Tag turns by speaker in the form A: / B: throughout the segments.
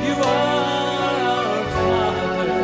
A: You are our Father.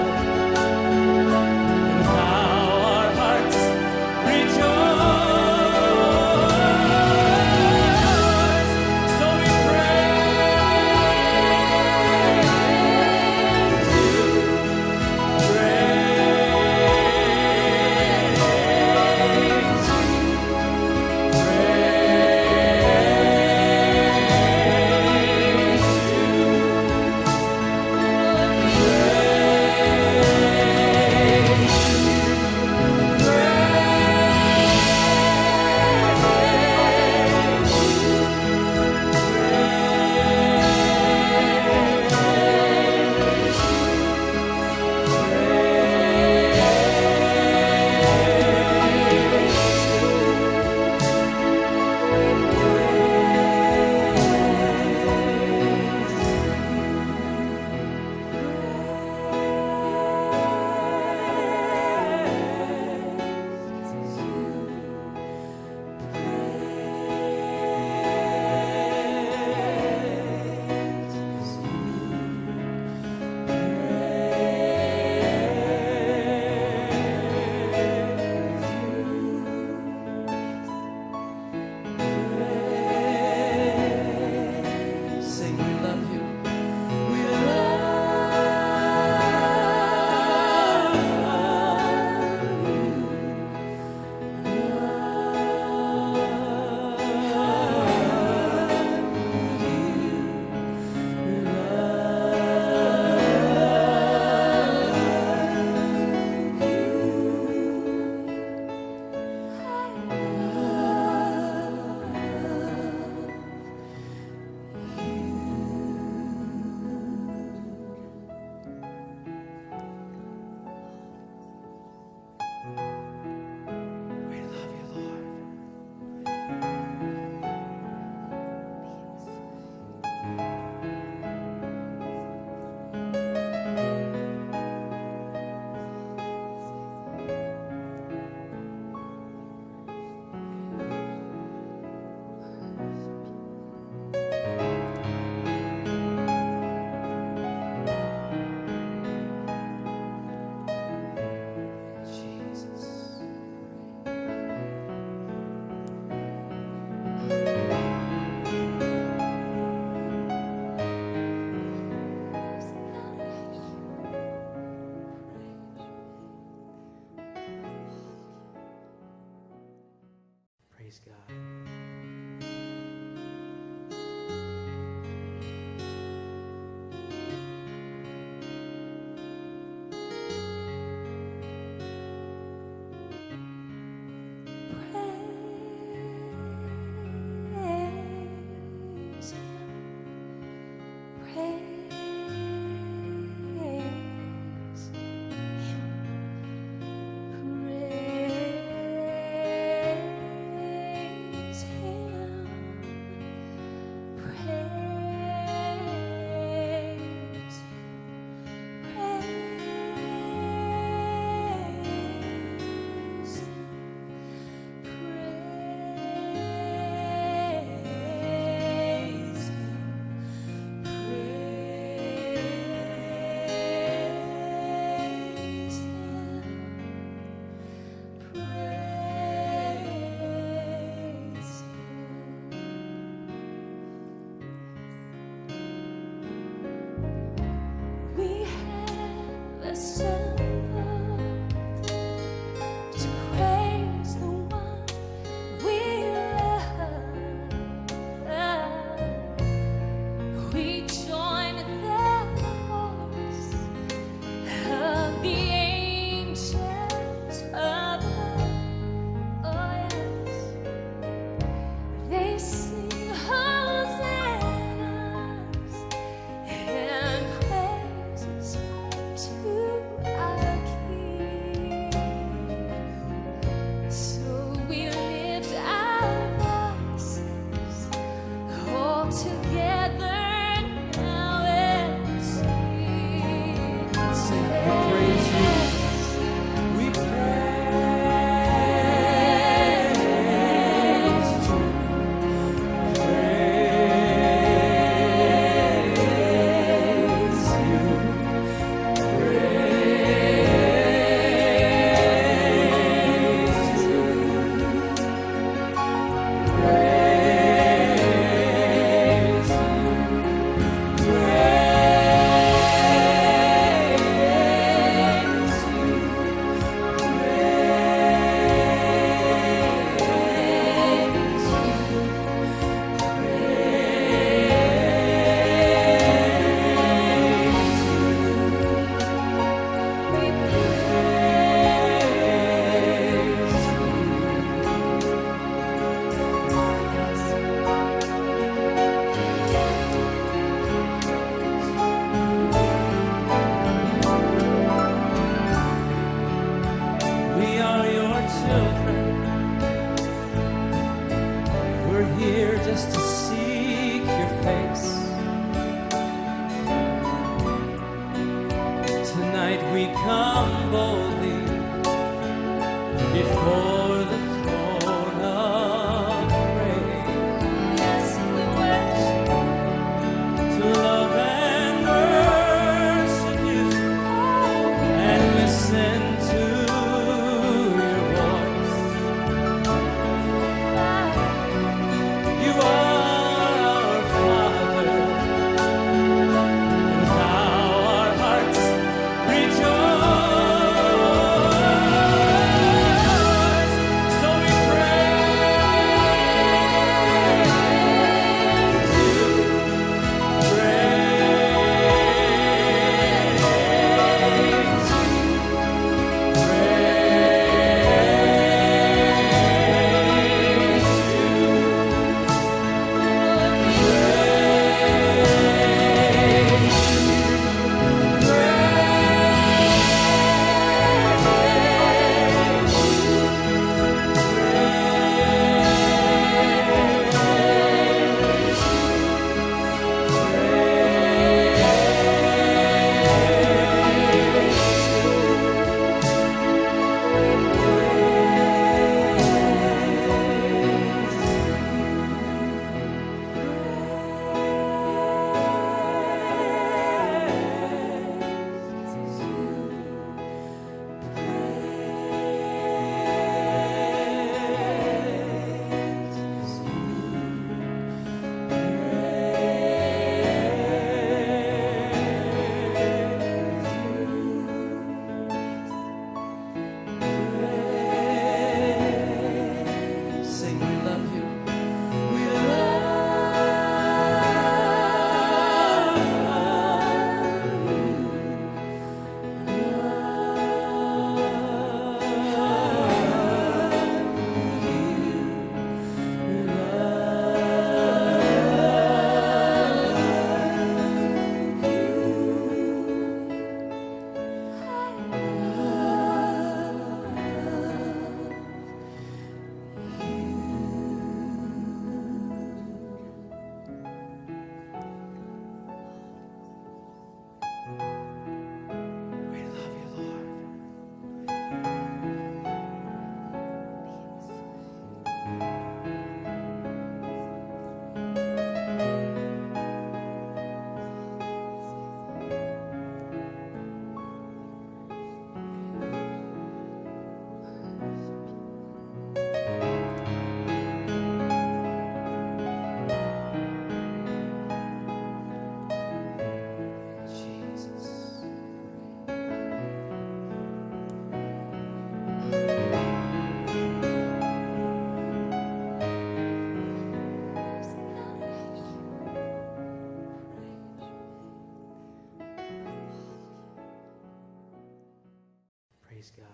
A: Praise God.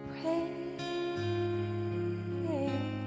B: Praise Him.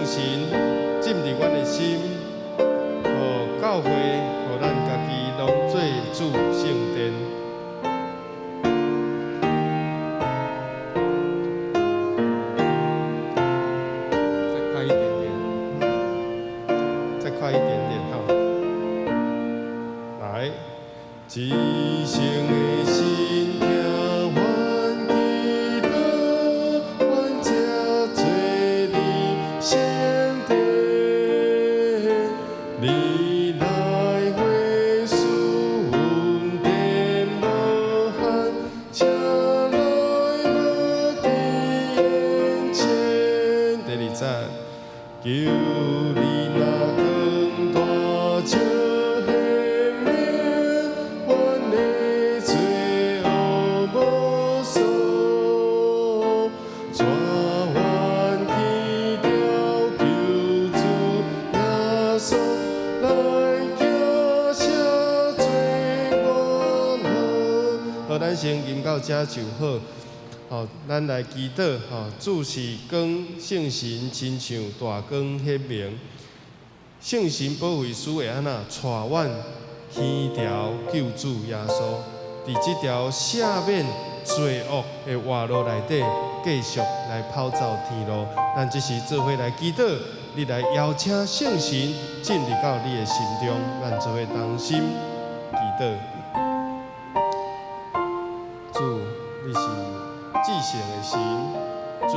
B: 神进入阮的心，互教会，互咱家己拢做主圣殿。再快一点点，再快一点点哈！来，至圣的心听阮祈祷，阮才做你圣殿。你来回顺殿罗汉，请来无伫眼前。第二站，求你那光大照显明，阮的罪恶无数，全愿祈成吟到遮就好。吼，咱来祈祷，吼，主是光，圣神亲像大光显明，圣神保惠师会安那带阮天条救主耶稣，伫即条赦免罪恶的活路内底，继续来跑走天路。咱即时做伙来祈祷，你来邀请圣神进入到你的心中，咱做伙同心祈祷。主，你是至圣的神，主，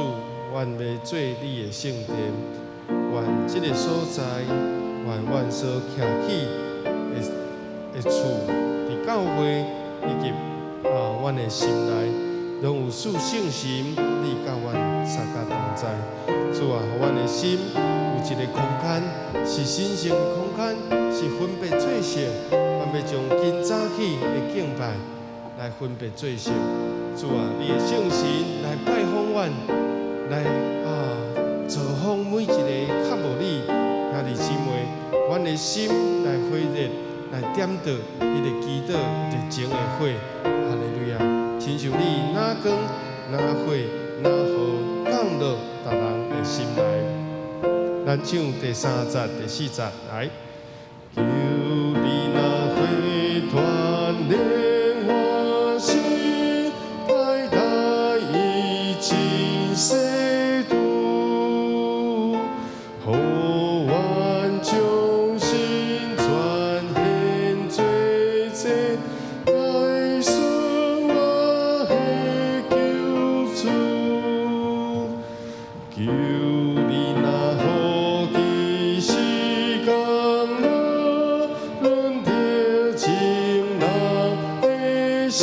B: 愿要做你的圣殿，愿这个所在，愿阮所徛起的厝，伫教会以及阮的心内，拢有属圣神，你甲阮三甲同在。主啊，互阮的心有一个空间，是神圣的空间，是分别做圣，阮要从今早起的敬拜来分别做圣。主啊，你的圣神来拜访阮，来造访每一个较无你兄弟姊妹，阮的心来火热，来点着你的祈祷热情的火。哈利路亚！亲像你哪光哪火哪雨降落逐人的心内。咱唱第3节、第4节来。求你那回团莲花心，代代以尽世度，互阮将心转现罪罪，来顺我的救主。求你那好奇时间了，润贴情人的心，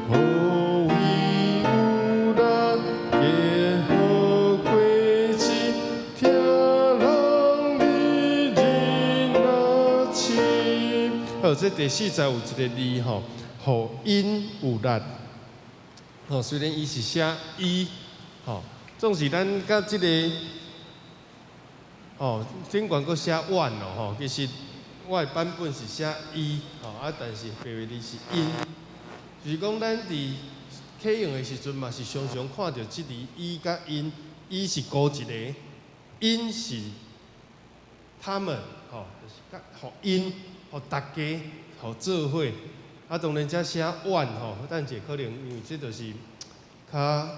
B: 互伊有力结合过节，听人的人那情。好，这第4节有一个字吼，互因有力。吼，虽然伊是写伊。吼，总是咱甲即个，顶悬阁写阮咯吼，其实我的版本是写伊，但是白话字是因，就是讲咱伫启用的时阵嘛，是常常看到即字伊甲因，伊是孤一个，因是他们，就是甲互因，互大家，互做伙，当然则写阮咱者可能因为这就是较。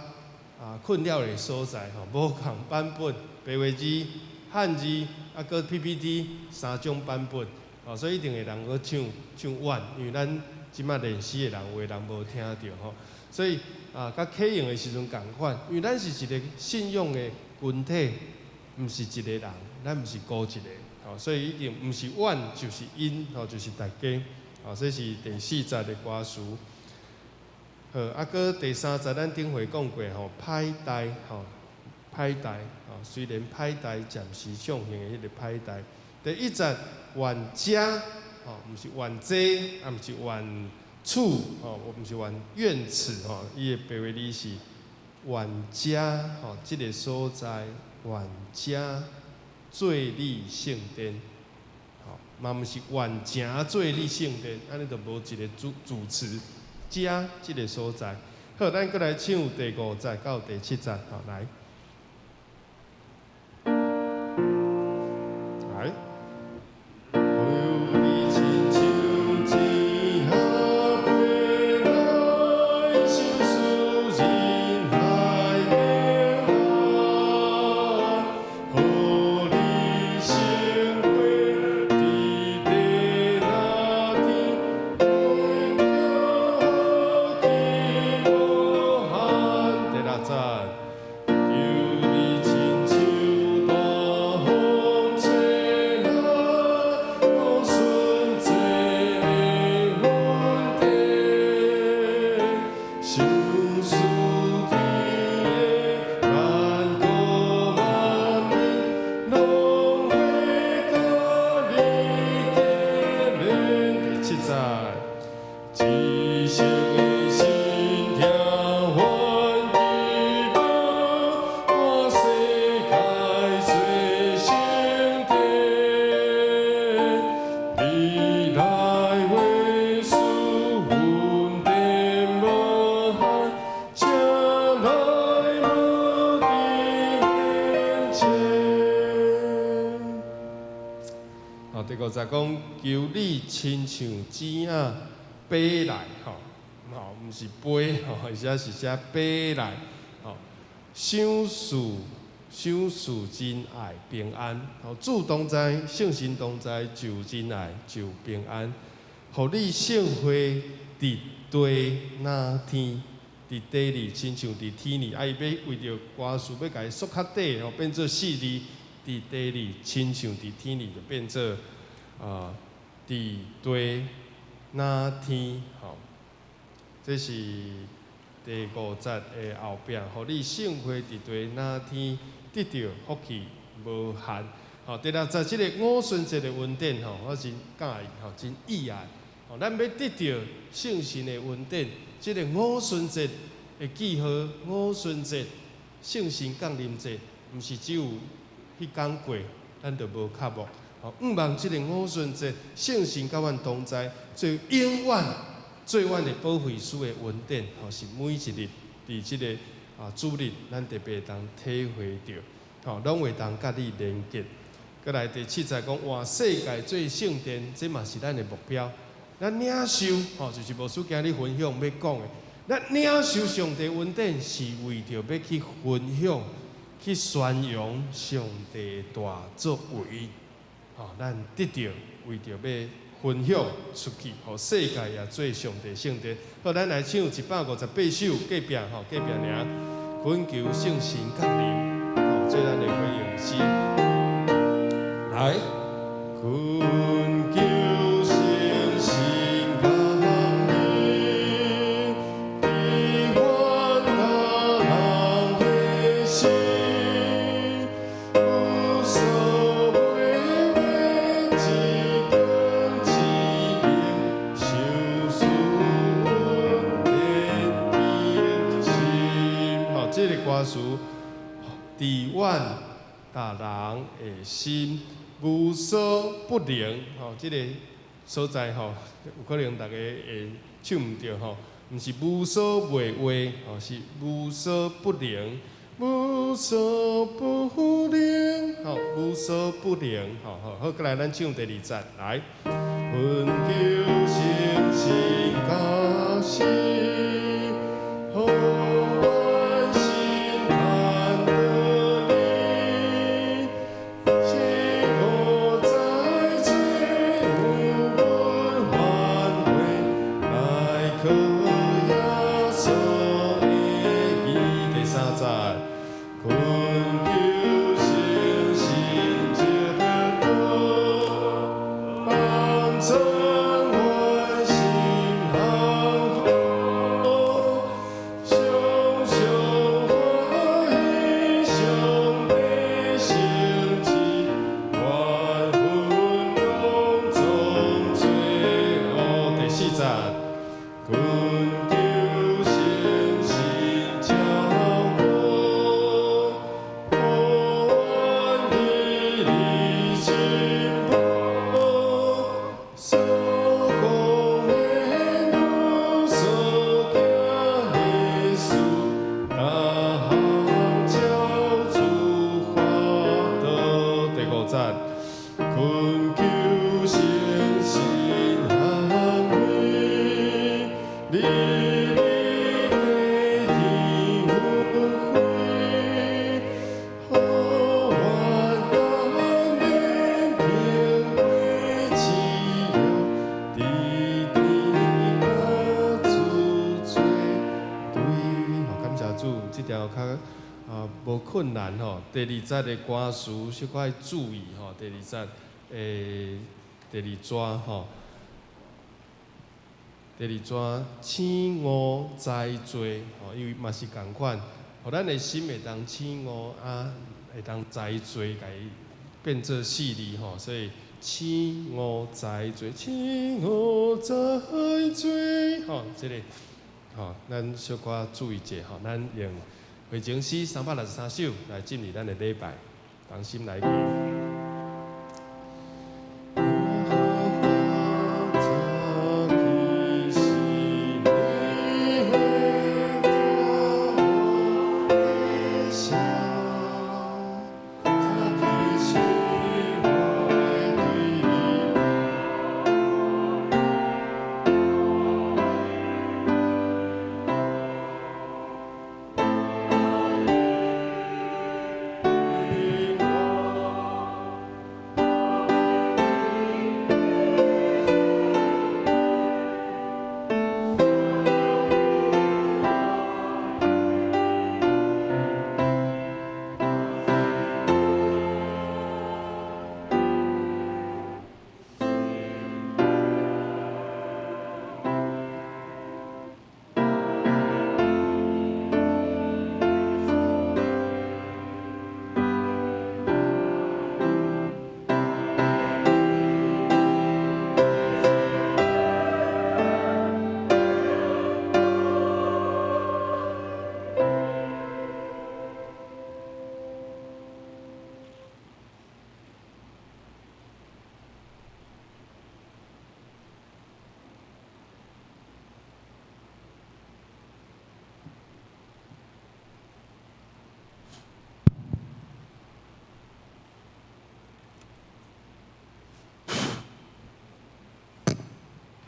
B: 困扰的所在无同版本，白话字、汉字搁 PPT 3种版本，所以一定会人去唱阮，因为咱即马练习的人有的人无听到所以甲启用的时阵共款，因为咱是一个信仰的群体，毋是一个人，咱毋是孤一个，所以一定毋是阮就是因，就是大家，这是第4节的歌词。好，搁第3节咱顶回讲过歹代歹代虽然歹代暂时上行的迄个歹代。第1节冤家毋是冤济，毋是冤处毋是冤怨耻伊的白话字是冤家即个所在冤家做你圣殿，嘛毋是冤家做你圣殿，安尼就无一个主词。家即个所在，好，咱搁来唱第5节到第7节，来。求第50讲求你亲像钱仔飞来，毋是飞吼，而且是写飞来，想事真爱平安，主同在，圣神同在，就真爱就平安，互你圣花伫地那天。伫地里，亲像伫天里，伊要为着歌词要甲伊缩较短，变做4字。伫地里，亲像伫天里，就变做伫地那天，这是第5节的后壁，互你圣花伫地那天得到福气无限。第6节，即个五旬节的恩典，我真喜意，真意爱。咱要得到圣神的恩典。即个五旬节的记号，五旬节圣神降临节，毋是只有迄天过，咱就无卡无。毋望即个五旬节圣神甲阮同在，做永远最远的保惠师的恩典，是每一日伫即个主日，咱特别当体会到，拢会当甲你连结。过来第7节讲换世界做圣殿，这嘛是咱的目标。咱领受，就是无事今日分享要讲的。咱领受上帝恩典，是为着要去分享、去宣扬上帝大作为。咱得到为着要分享出去，互世界也做上帝圣殿。好，咱来唱158首，隔壁名，恳求圣神降临，做咱的回应诗。来，恳求。歌词，伫阮大人的心无所不能，即个所在有可能大家会唱唔着毋是无所袂话，是无所不能，无所不能，无所不能，好，过来咱唱第2节，来，恳求圣神降临，无困难第2节的歌词小可要注意第2节第2抓第2抓青乌栽做因为嘛是共款，互咱的心会当青乌会当栽做，甲伊变做4字所以青乌栽做，青乌栽做这个咱小可注意者咱用。回情诗363首来进入咱的礼拜，同心来念。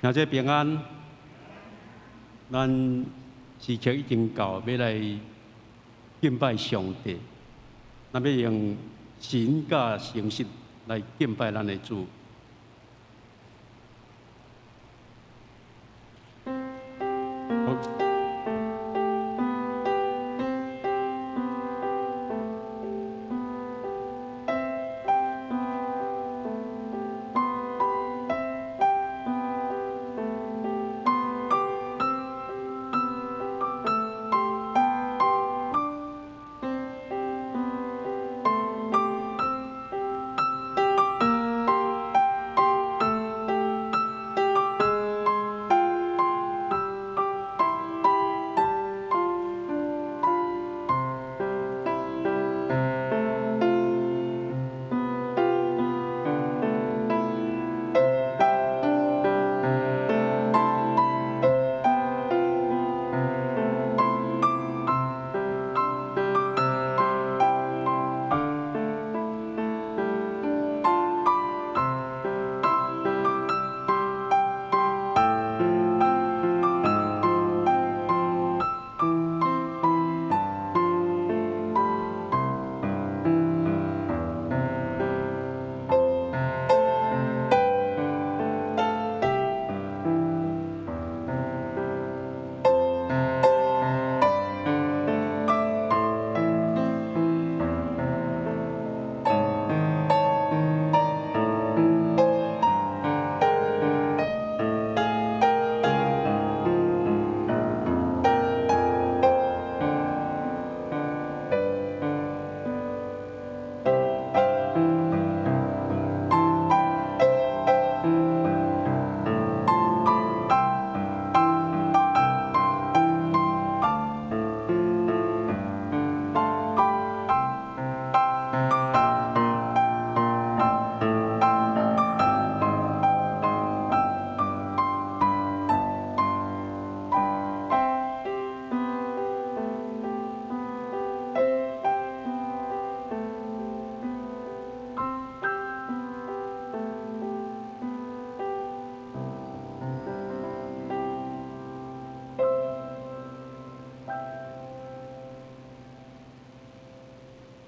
C: 兄姐平安，咱时刻已经到，要来敬拜上帝。咱要用神甲诚实来敬拜咱的主。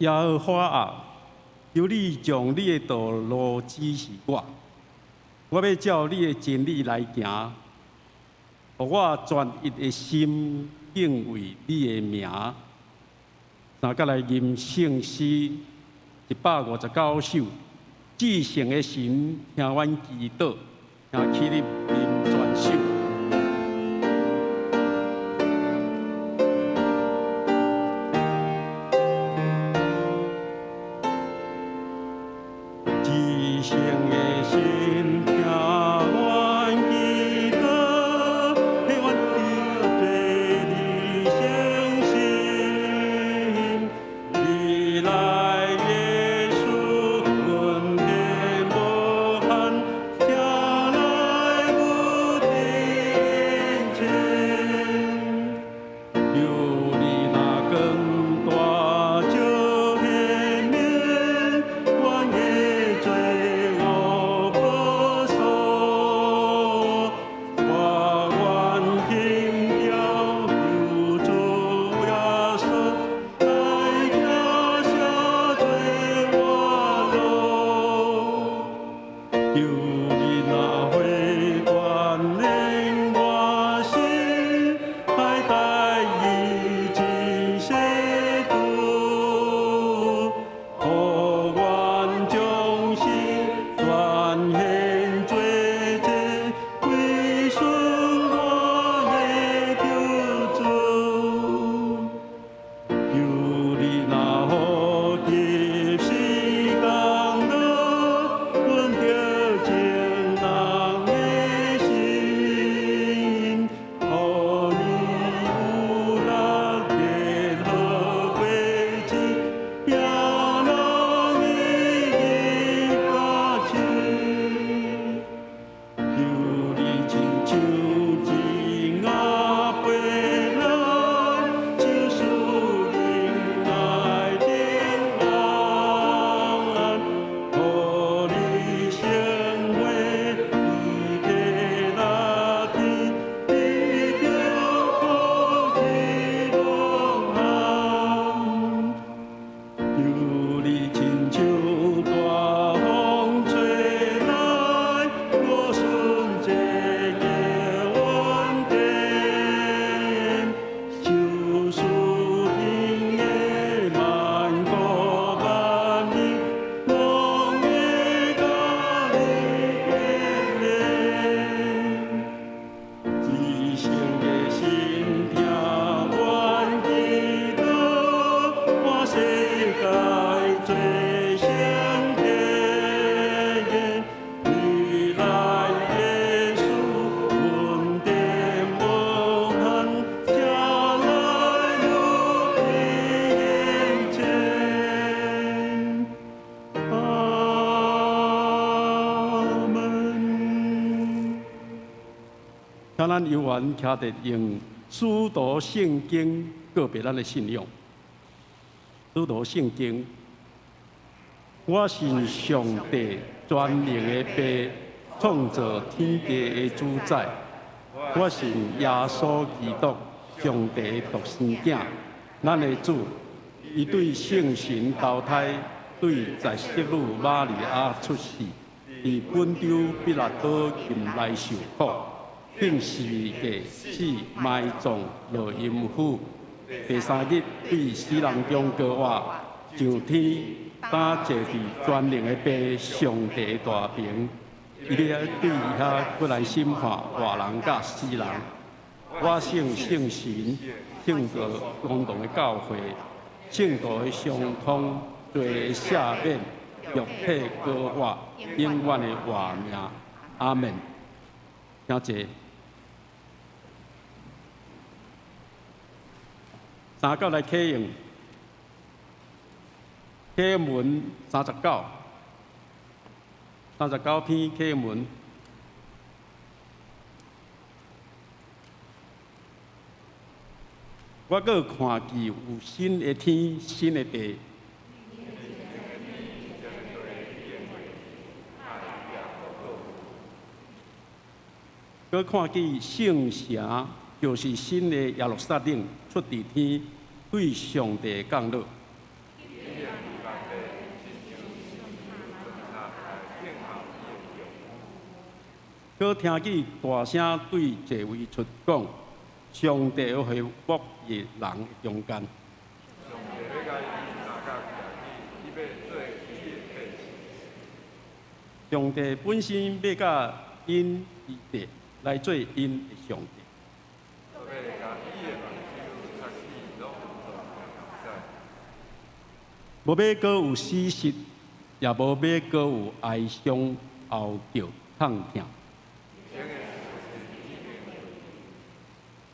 C: 耶和华啊，求你将你的道路指示我，我要照你的真理来行，互我专一的心敬畏你的名。三甲来吟圣诗159首，至圣的神，听阮祈祷，请起立吟全首。
D: 来
C: 请咱游玩徛伫用书读圣经告别咱的信仰。书读圣经，我信上帝全能的爸，创造天地的主宰。我信耶稣基督，上帝独生囝，咱的主。伊对圣神投胎，对在圣女玛利亚出世，伫本州彼拉多前来受苦，并死过死埋葬落阴府。第三日对死人中高活，上天担坐伫全能的爸上帝的大屏，伊咧对遐过来审判活人甲死人。我信圣神，信道公同的教会。圣道的相通，罪赦免，肉体高活，永远的活命。阿门。请坐。三角来启用，启文39篇启文。我阁看见有新的天，新的地。阁看见圣城，就是新的耶路撒冷，出伫天，对上帝降落。阁听见大声对这位出讲。上帝要回复的人中间。上帝本身要甲因伊地来做因的上帝。无要阁有死实，也无要阁有哀伤、嚎叫、痛痛。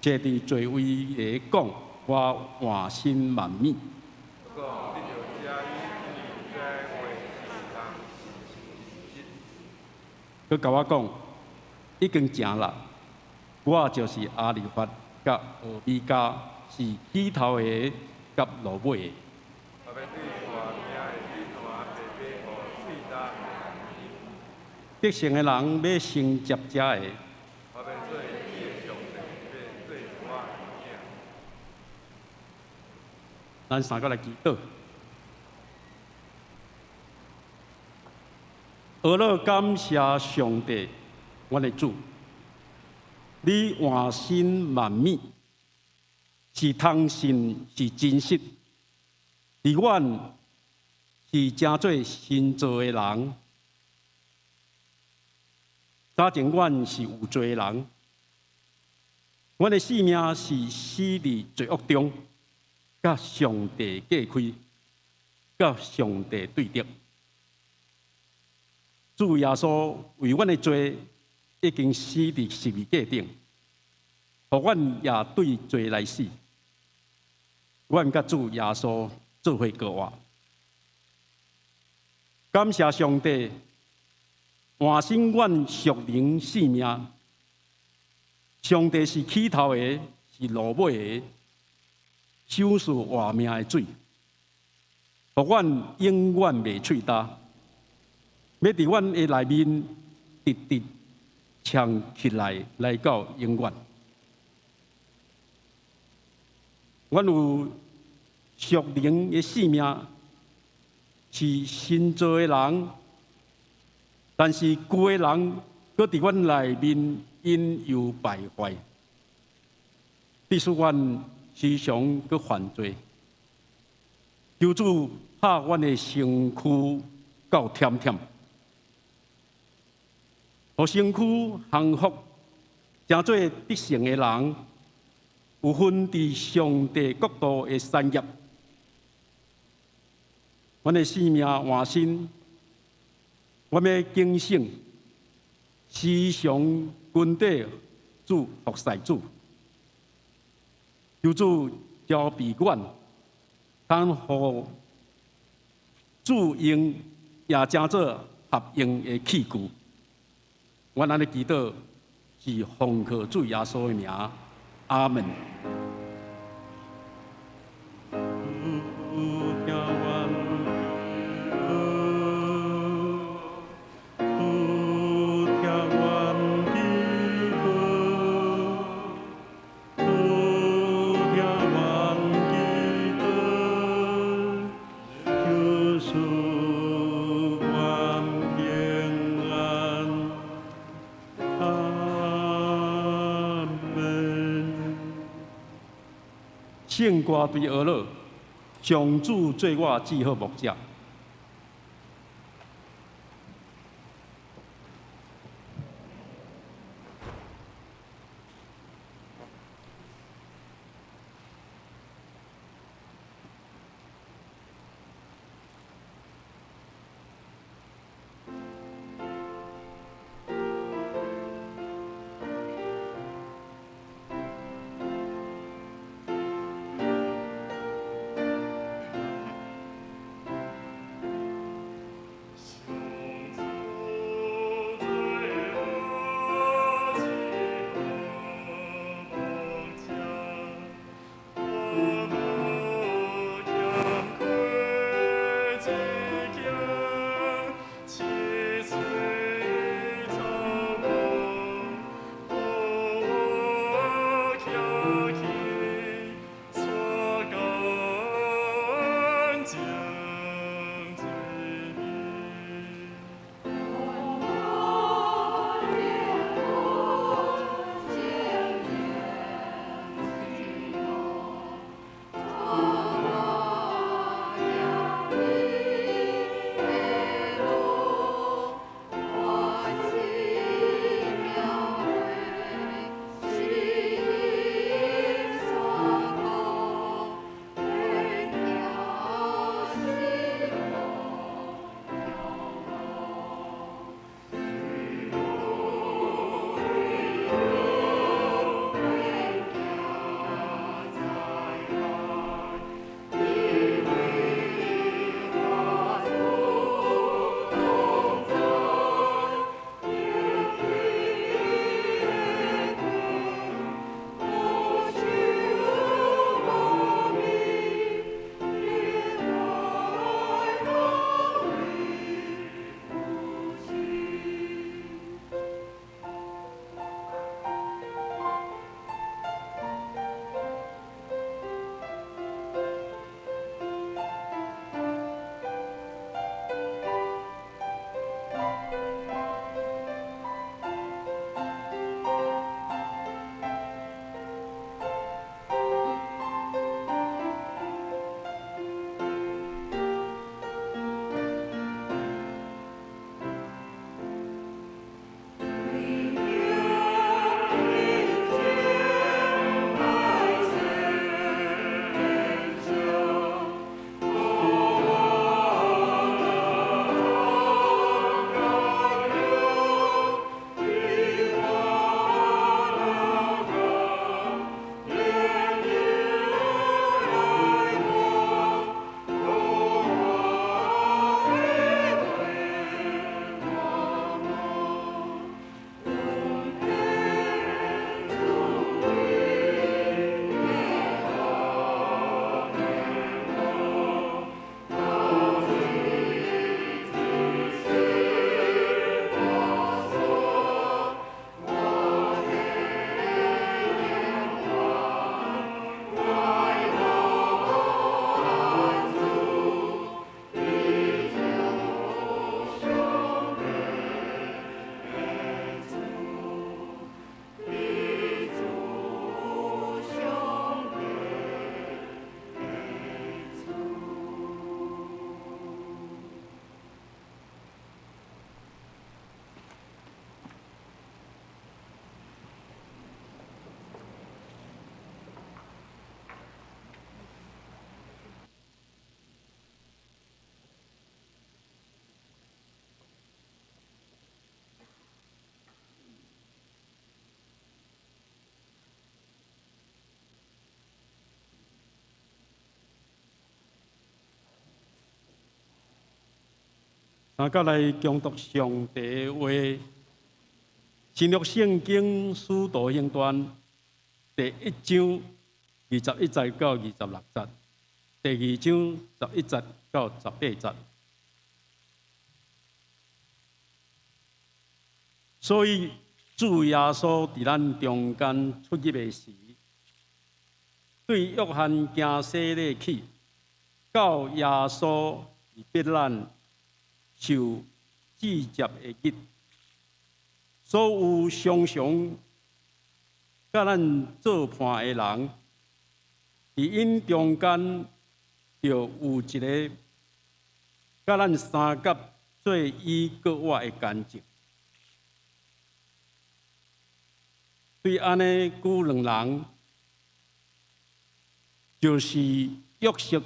C: 坐伫座位的讲，我换心万面。佮甲我讲，已经成啦。我就是阿里法甲俄米加，是起头的甲落尾的。得胜的人要承接者的。咱三个来祈祷。俄勒感谢上帝，我的主，你换心万面，是通信，是真实，而阮是真做新造的人。早前阮是有罪的人，阮的性命是死伫罪恶中。甲上帝隔开，甲上帝对敌。主耶稣为阮的罪已经死伫十字架顶，互阮也对罪来死。阮甲主耶稣做伙高活。感谢上帝，换生阮属灵性命。上帝是起头的，是落尾的。手是活命的水，互阮永远袂喙焦，要伫阮的内面直直呛起来到永远。阮有属灵的性命，是新造的人，但是旧的人搁伫阮内面因由败坏，必使阮时常佮犯罪，求主拍阮的身躯到忝忝，互身躯幸福，成做得胜的人，有份伫上帝国度的产业。阮的性命换新，我要警醒，时常军队主服侍主。求主交庇阮，通互主用也成做合用的器具。阮安尼祈祷，是奉靠主耶稣的名，阿门。圣歌对俄勒，上主做我至好牧者。啊，再来恭读上帝的话，新约圣经使徒行传第1章21节到26节，第2章11节到18节。所以主耶稣伫咱中间出入的时，对约翰行洗礼去，到耶稣伫别咱受指接的日，所有常常甲咱做伴的人，伫因中间就有一个甲咱三甲做伊个我的干净。对安尼古两人，就是约瑟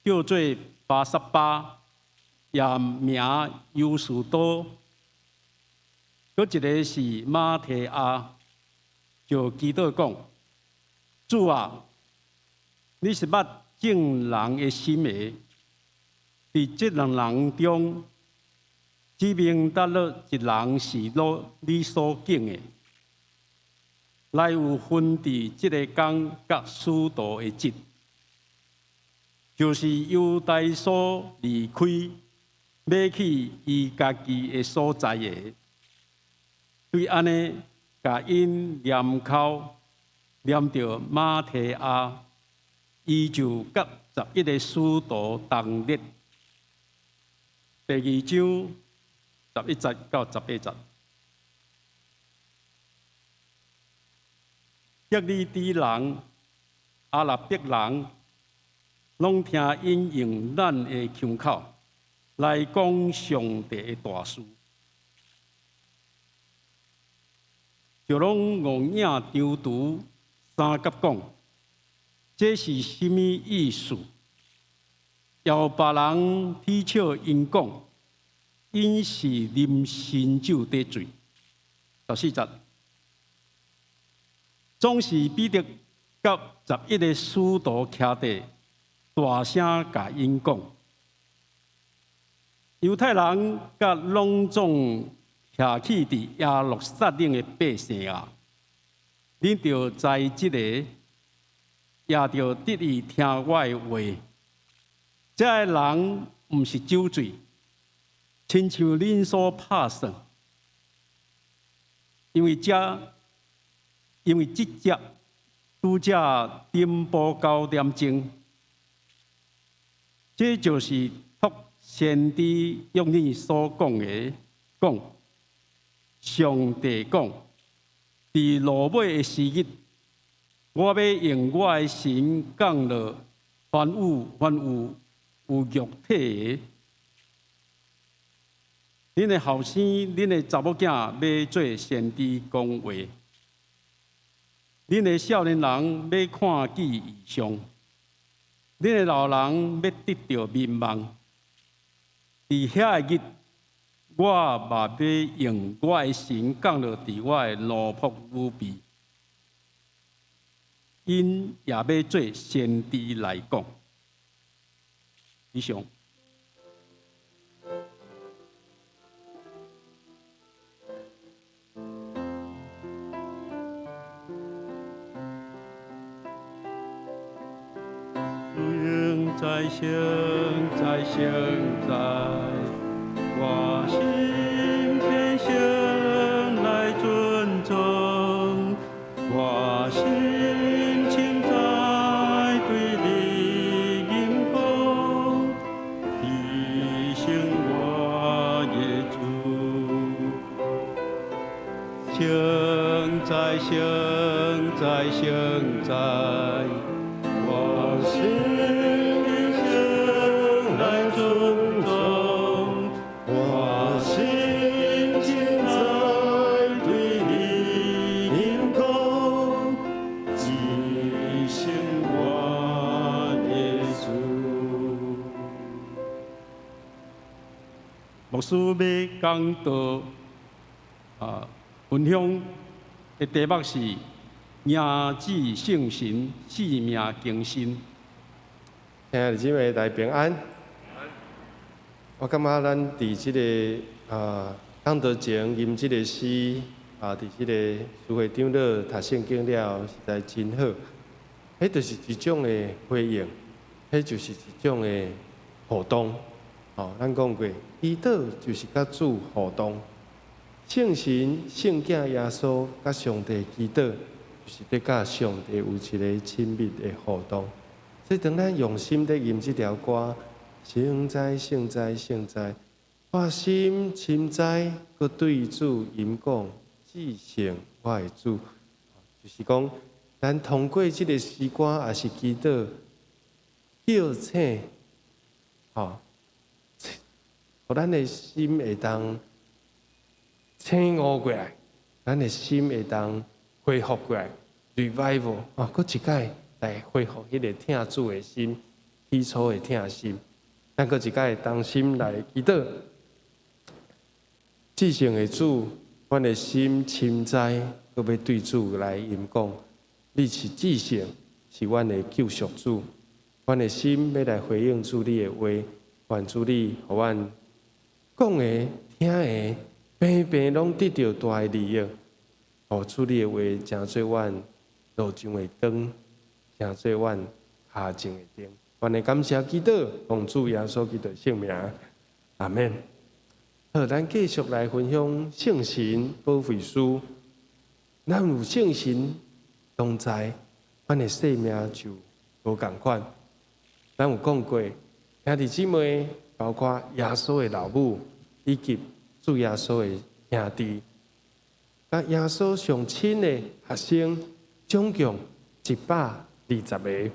C: 叫做巴撒巴，也名犹士多；搁一个是马提亚，就基督讲：主啊，你是捌正人的心的，伫这两人中，指明得了一人是你所敬的。来有分伫即个工甲使徒的节，就是犹大所离开，要去伊家己的所在的。对安尼，甲因念口念着马提亚，伊就甲11个使徒同列。第2章11节到18节。耶利底人、阿拉伯人，拢听因用咱的腔口来讲上帝的大事，就拢误影张图三甲讲，这是甚么意思？要别人踢笑因讲，因是啉新酒得罪。14节。总是彼得甲11个使徒徛地，大声甲因讲：犹太人甲隆重徛起伫耶路撒冷的百姓啊，恁着在即个，也着得以听我的话。这个人毋是酒醉，亲像恁所拍算，因为即只拄则点播9点钟，这就是托先知用你所讲的讲，上帝讲，伫落尾的时日，我要用我的神降落凡有肉体的。恁的后生，恁的查某囝要做先知讲话。恁的少年人要看见异象，恁的老人要得到民望。伫遐个日，我嘛要用我的神降落伫我的奴仆女婢，因也要做先知来讲。以上。在生在生在，我心偏生来尊重，我心情在对你应供，提醒我耶主，生在生在生在，我心。牧师要讲到分享的题目是“迎子圣神，性命更新”。
B: 亲爱的姊妹大家平安。我感觉咱伫即个较讲道前吟即个诗啊，伫即个书会长老读圣经了，实在真好。迄就是一种的回应，迄就是一种的互动。咱讲过，祈祷就是甲主互动。圣神、圣子耶稣甲上帝祈祷，就是伫甲上帝有一个亲密的互动。所以当咱用心伫吟即条歌，圣哉圣哉圣哉，我心深哉，佮对主吟讲，至圣我的主，就是讲，咱通过即个诗歌，也是祈祷，叫请，互咱的心会当醒悟过来，咱的心会当恢复过来 ，revival 搁一摆来恢复迄个听主的心，起初的听心。咱搁一摆当心来祈祷，至圣的主，阮的心深知，搁要对主来吟讲，你是至圣，是阮的救赎主，阮的心要来回应主你的话，愿主你互阮。讲的、听的，平平拢得到大的利益。主你的话，成做阮路上的灯，成做阮下前的灯。愿的感谢祈祷，奉主耶稣基督圣名，阿免。好，咱继续来分享圣神保惠师。咱有圣神同在，阮的生命就无共款。咱有讲过，兄弟姊妹。包括耶稣的老母，以及主耶稣的兄弟，甲耶稣上亲的学生，总共120个。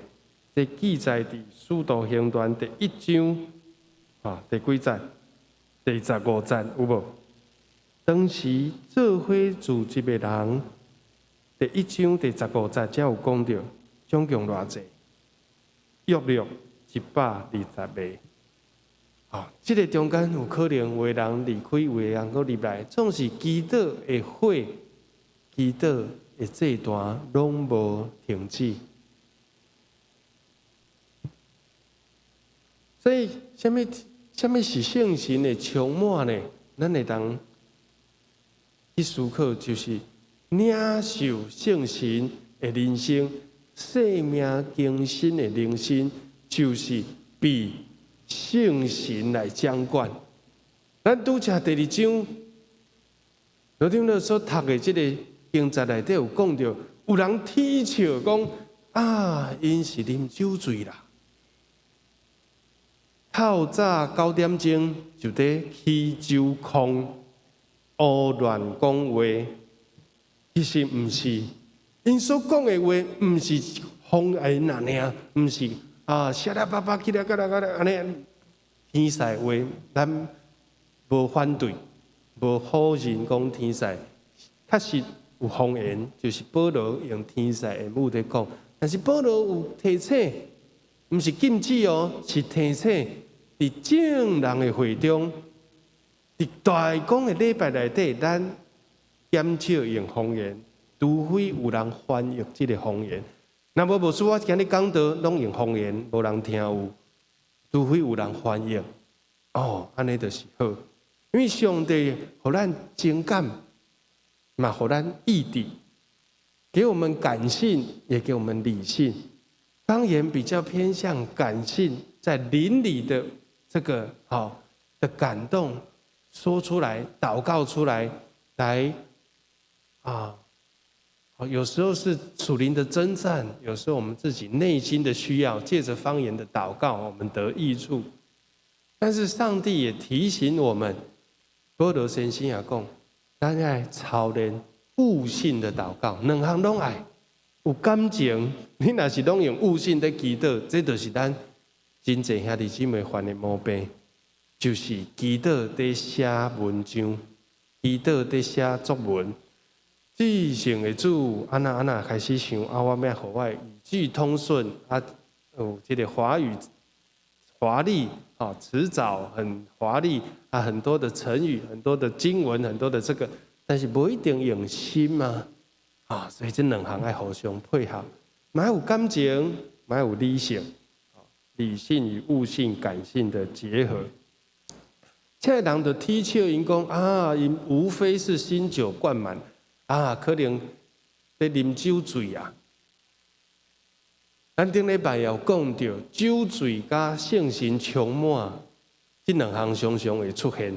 B: 这记载伫《使徒行传》第1章，第几节？第15节有无？当时做伙聚集的人，第1章第15节才有讲到，总共偌济？约略120个。这个中间有可能有的人离开，有的人搁入来，总是祈祷的火，祈祷的这段拢无停止。所以，什么是圣神的充满呢？咱会当去思考，就是领受圣神的人生，生命更新的人生，就是被圣神来掌管。咱拄则第2章，罗丁乐所读的这个经节内底有讲到，有人啼笑讲因是啉酒醉啦。透早9点钟就在起酒空，胡乱讲话，其实毋是，因所讲的话毋是方言那尔，毋是。瞎啦巴巴起来，安尼天使话，咱无反对，无否认讲天使确实有方言，就是保罗用天使的母在讲。但是保罗有提醒，毋是禁止哦，是提醒伫正人的会中，伫大公的礼拜内底，咱减少用方言，除非有人翻译这个方言。那无说我今日讲道拢用方言，无人听有，除非有人翻译。安尼就是好，因为上帝互咱情感，嘛互咱意志，给我们感性，也给我们理性。方言比较偏向感性，在邻里的这个的感动说出来，祷告出来，来有时候是属灵的征战，有时候我们自己内心的需要，借着方言的祷告，我们得益处。但是上帝也提醒我们，保罗先生也讲，咱要操练悟性的祷告，两项拢爱。有感情，你若是拢用悟性在祈祷，这就是咱真济兄弟姊妹犯的毛病，就是祈祷在写文章，祈祷在写作文。至圣的主，安那开始想我要互我语句通顺有这个华语华丽辞藻很华丽很多的成语，很多的经文，很多的这个，但是不一定用心嘛所以这两项要互相配合，蛮有感情，蛮有理性，理性与悟性、感性的结合。这人就踢笑因讲啊，因无非是新酒灌满啊，可能在啉酒醉啊。咱顶礼拜也有讲到，酒醉甲圣神充满，这两项常常会出现。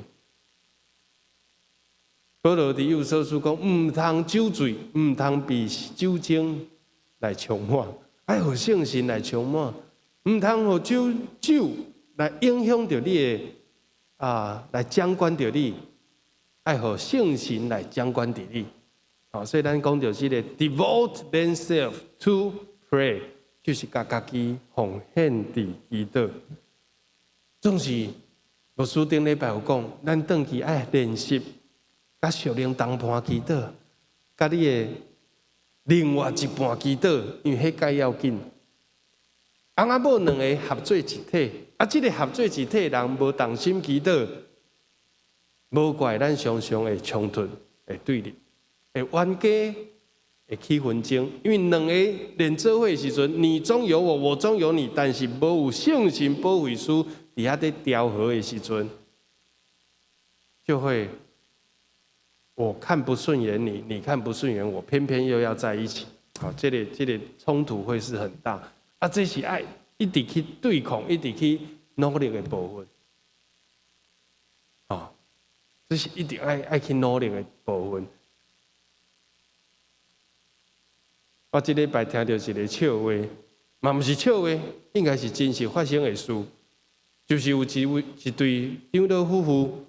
B: 保罗伫幼所书讲，唔通酒醉，唔通被酒精来充满，爱互圣神来充满，唔通互酒来影响着你的来掌管着你，爱互圣神来掌管着你。所以咱讲到这个 devote themselves to pray。就是甲家己奉献伫祈祷，总是牧师顶礼拜有讲，咱转去爱练习，甲属灵同伴祈祷，甲你的另外一半祈禱，因為迄介要緊。翁仔某兩個合做一體，即個合做一體的人無同心祈禱，無怪咱常常會衝突、會對立、會冤家、會起紛爭。因為兩個連做伙的時陣，你中有我，我中有你，但是無有聖神保惠師佇遐在調和的時陣，就會。我看不顺眼你，你看不顺眼我，偏偏又要在一起。好，这个冲突会是很大。这是爱一直去对抗，一直去努力的部分。这是一定爱去努力的部分。我这礼拜听到一个笑话，嘛不是笑话，应该是真实发生的事。就是有一对长老夫妇。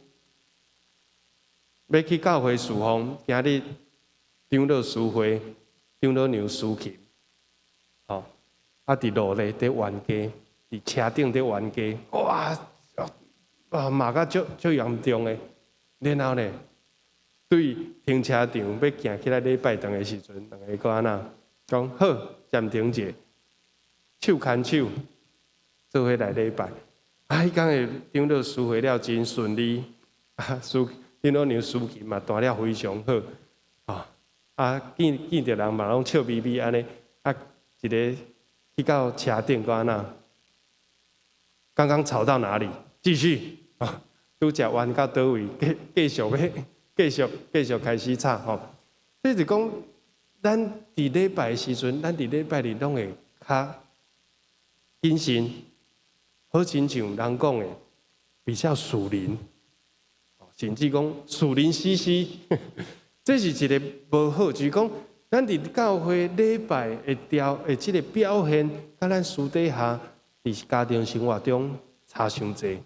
B: 要去教会侍奉，今日长老司会、长老娘司琴，伫路咧在冤家，伫车顶在冤家，骂甲足严重诶。然后呢，对停车场要行起来礼拜堂诶时阵，两个个安那讲好暂停者，手牵手做伙来礼拜。迄天诶长老司会了真顺利，长老娘司琴嘛，弹了非常好，见着人嘛，拢笑眯眯安尼，一个去到车顶个安那，刚刚吵到哪里？继续拄食完到倒位，继续开始吵这是讲，咱伫礼拜时阵，咱伫礼拜日拢会较谨慎，好亲像人讲的，比较属灵。甚至讲属灵兮兮，这是一个无好，就是讲咱伫教会礼拜的这个表现，甲咱私底下伫家庭生活中差伤济。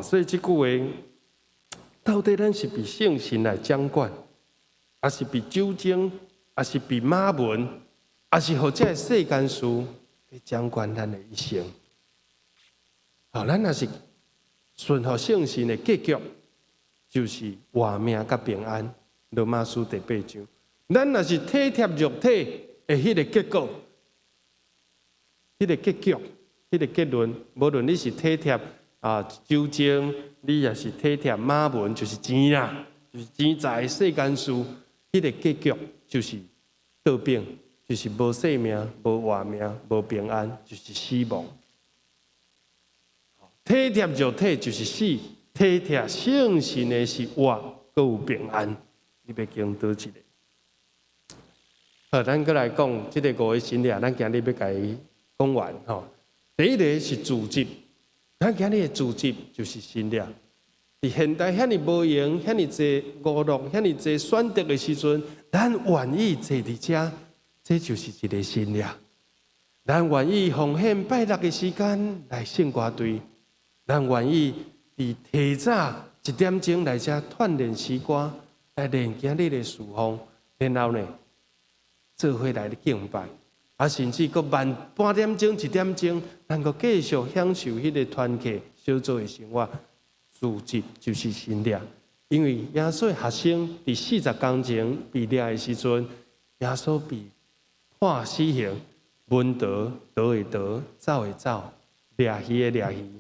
B: 所以这句话，到底咱是被圣神来掌管，还是被酒精，还是被马文，还是互这世间事来掌管咱的一生？咱若是。顺服圣神的结局，就是活命甲平安。罗马书第8章，咱若是体贴肉体的迄个结果，迄个结局，迄个结论，无论你是体贴酒精，你也是体贴马文，就是钱啦，就是钱财世间事，迄个结局就是倒病，就是无生命、无活命、无平安，就是死亡。体贴肉体就是死，体贴圣神的是活，阁有平安。你要经倒一个？好，咱过来讲这个5个神灵，咱今日要甲伊讲完第一个是组织，咱今日的组织就是神灵。伫现代遐尼无闲、遐尼济娱乐、遐尼济选择的时阵，咱愿意坐伫遮，这就是一个神灵。咱愿意奉献拜六的时间来圣歌队。咱愿意伫提早1点钟来遮锻炼诗歌，来练今日的侍奉，然后呢，做伙来敬拜，甚至搁半点钟、1点钟，咱搁继续享受迄个团契小组的生活。组织就是神灵，因为耶稣的学生伫40工前被掠的时阵，耶稣被判死刑，闻道得的得，走的走，掠鱼的掠鱼。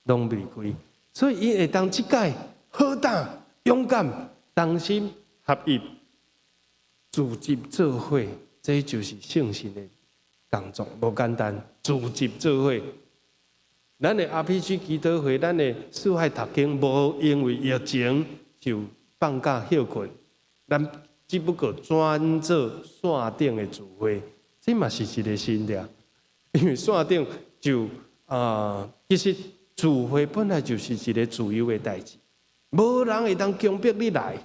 B: 拢未开，所以伊会当即届好胆、勇敢、同心合一、组织做伙，这就是圣神的工作，无简单。组织做伙，咱的 RPG 祈祷会，咱的四海读经，无因为疫情就放假休困，咱只不过转做线顶的聚会，这嘛是一个新的。因为线顶就其实聚会本来就是一个自由的代志，无人会当强迫你来。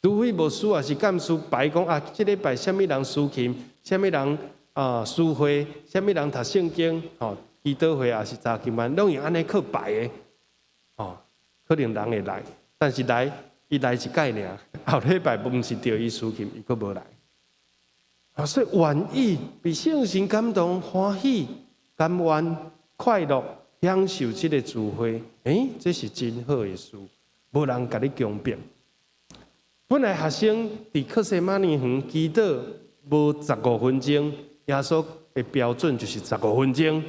B: 除非无需要是干事排讲啊，这礼拜什么人抒琴，什么人诗会，什么人读圣经，祈祷会也是查经班，拢用安尼去排的，可能人会来，但是伊来一概念，后礼拜不是着伊抒琴，伊佫无来。所以愿意被圣神感动、欢喜、甘愿、快乐，享受这个聚会，这是真好的事，无人甲你强迫。本来学生伫克西马尼园祈祷无15分钟，耶稣的标准就是15分钟。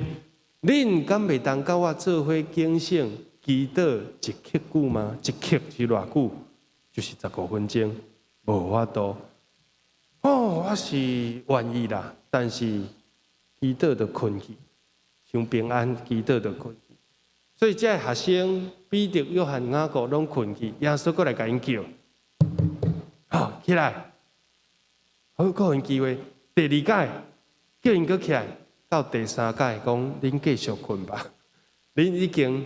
B: 恁敢袂当甲我做伙警醒祈祷一刻久吗？一刻是偌久？就是15分钟，无法度。我是愿意啦，但是祈祷就困去，想平安祈祷就困去。所以这学生彼得、约翰、雅各拢困去，耶稣过来甲因叫。起来，好，个人机会。第二届叫因起来，到第三届讲，恁继续困吧。恁已经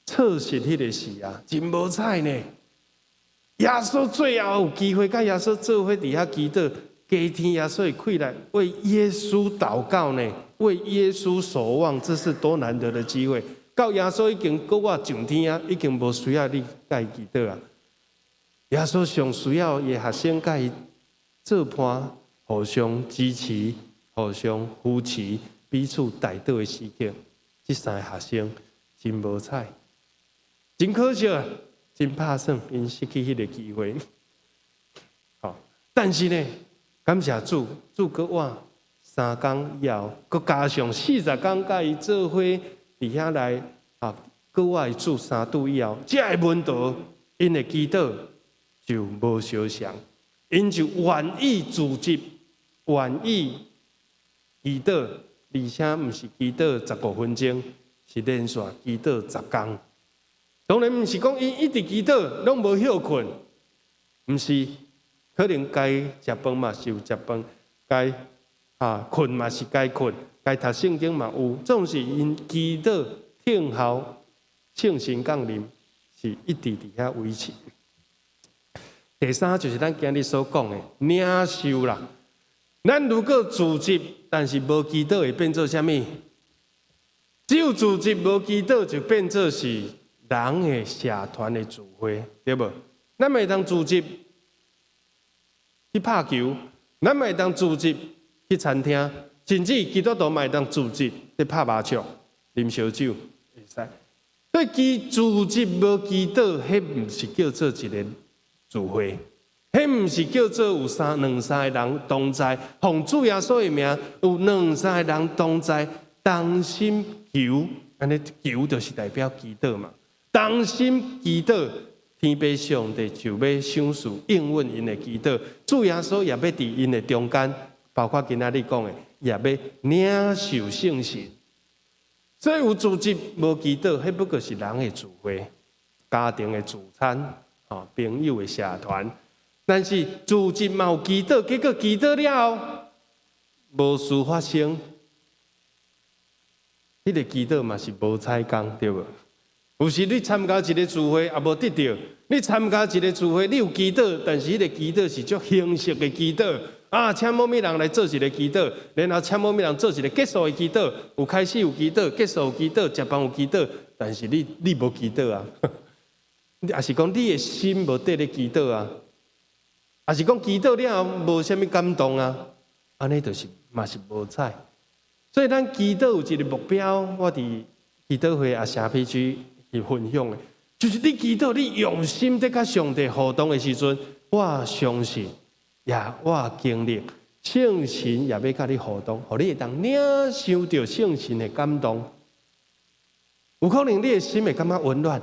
B: 错失迄个事啊，真无彩呢。耶稣最后有机会，甲耶稣做伙伫遐祈祷，加天耶稣会开来为耶稣祷告呢，为耶稣守望，这是多难得的机会。到耶稣已经搁我上天啊，已经无需要你甲伊祈祷啊。耶稣上需要伊学生甲伊做伴，互相支持，互相扶持，彼此带导的时刻。这三个学生真无彩，真可惜，真拍算因失去迄个机会。但是呢，感谢主，主搁我3天以后，搁加上40天甲伊做伙伫遐来搁我的主3度以后，这个门徒因的祈祷就无相像，因就愿意组织，愿意祈祷，而且毋是祈祷15分钟，是连续祈祷10天。当然毋是讲因一直祈祷，拢无休困，毋是，可能该食饭嘛是有食饭，该困嘛是该困，该读圣经嘛有，总是因祈祷听候圣神降临，是一直伫遐维持。第三就是咱今日所讲的领袖啦。咱如果组织，但是无祈祷，会变做啥物？只有组织无祈祷，就变做是人的社团的聚会，对无？咱袂当组织去拍球，咱袂当组织去餐厅，甚至基督徒嘛会当组织去拍麻将、啉烧酒，会使。所以组织无祈祷，迄毋是叫做一个聚会，迄毋是叫做有两三个人同在，奉主耶稣的名，有两三个人同在，同心求，安尼求就是代表祈祷嘛。同心祈祷，天父上帝就要赏赐应允因的祈祷，主耶稣也要伫因的中间，包括今仔日讲的，也要领受圣神。所以有组织无祈祷，迄不过是人的聚会、家庭的聚餐。朋友的社团，但是组织嘛有祈祷，结果祈祷了后，无事发生，迄个祈祷嘛是无彩工，对无？有时你参加一个聚会也无得到，你参加一个聚会，你有祈祷，但是迄个祈祷是足形式的祈祷请某物人来做一个祈祷，然后请某物人做一个结束的祈祷，有开始有祈祷，结束有祈祷，食饭有祈祷，但是你无祈祷啊。也是讲你的心无得咧祈祷啊，也是讲祈祷了后无啥物感动啊，安尼就是嘛是无彩。所以咱祈祷有一个目标，我伫祈祷会也社区去分享的，就是你祈祷，你用心在甲上帝互动的时阵，我相信，我经历圣神也要甲你互动，互你会当领受到圣神的感动。有可能你的心会感觉温暖。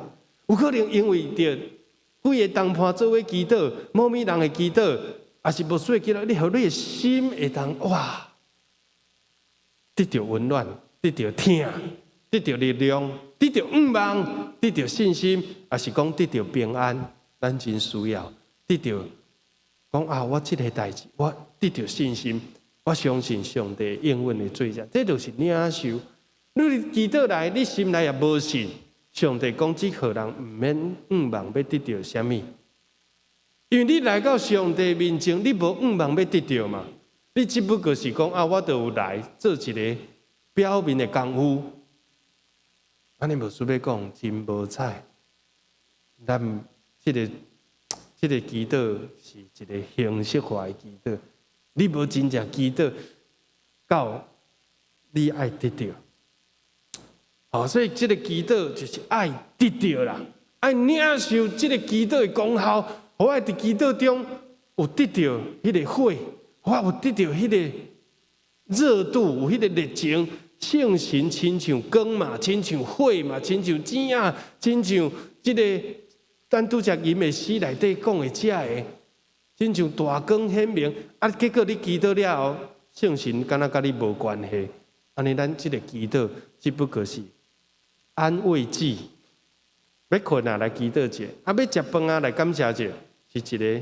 B: 有可能因为着几个同伴做伙祈祷，某物人的祈祷，也是无需要祈祷，你互你的心会当得到温暖，得到疼，得到力量，得到愿望，得到信心，也是讲得到平安。咱真需要得到讲啊，我这个代志，我得到信心，我相信上帝应允的做者，这就是领受。你祈祷来，你心内也无信，上帝讲这个人唔免愿望要得到什么，因为你来到上帝面前，你无愿望要得到嘛，你只不过是讲啊，我就有来做一个表面的功夫。安尼无需要讲真无彩，咱这个祈祷是一个形式化的祈祷，你无真正祈祷到你爱得到。所以这个祈祷就是爱得到啦，爱领受这个祈祷的功效，我爱在祈祷中有得到迄个火，我有得到迄个热度，有迄个热情。圣神亲像光嘛，亲像火嘛，亲像钱啊，亲像这个咱拄则吟的诗内底讲的这个，亲像大光显明。结果你祈祷了后，圣神敢若甲你无关系，安尼咱这个祈祷只不过是安慰剂，要困啊来祈祷者，要食饭啊来感谢者，是一个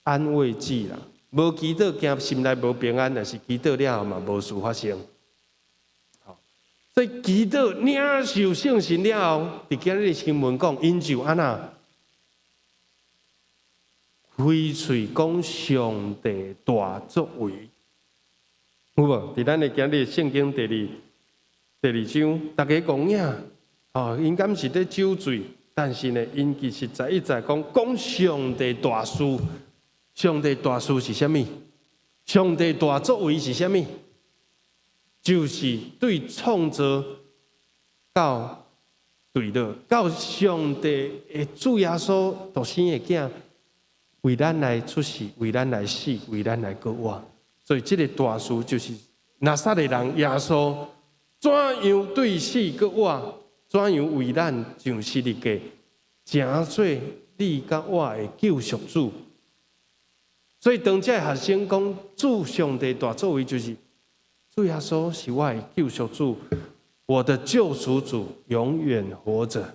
B: 安慰剂啦。无祈祷惊心内无平安，但是祈祷了后嘛无事发生。所以祈祷领受圣神了后，伫今日的新闻讲，因就安那开喙讲上帝大作为，有无？伫咱的今日圣经第二章，大家讲呀，因敢是咧酒醉，但是呢，因其实在一再讲上帝大事，上帝大事是啥物？上帝大作为是啥物？就是对创造到对的，到上帝的主耶稣独生的囝，为咱来出世，为咱来死，为咱来过活。所以这个大事就是拿撒勒人耶稣怎样对死过活，怎样为咱上十字架，成做你甲我的救赎主。所以当这学生讲主上帝大作为，就是主耶稣是我的救赎主，我的救赎主永远活着。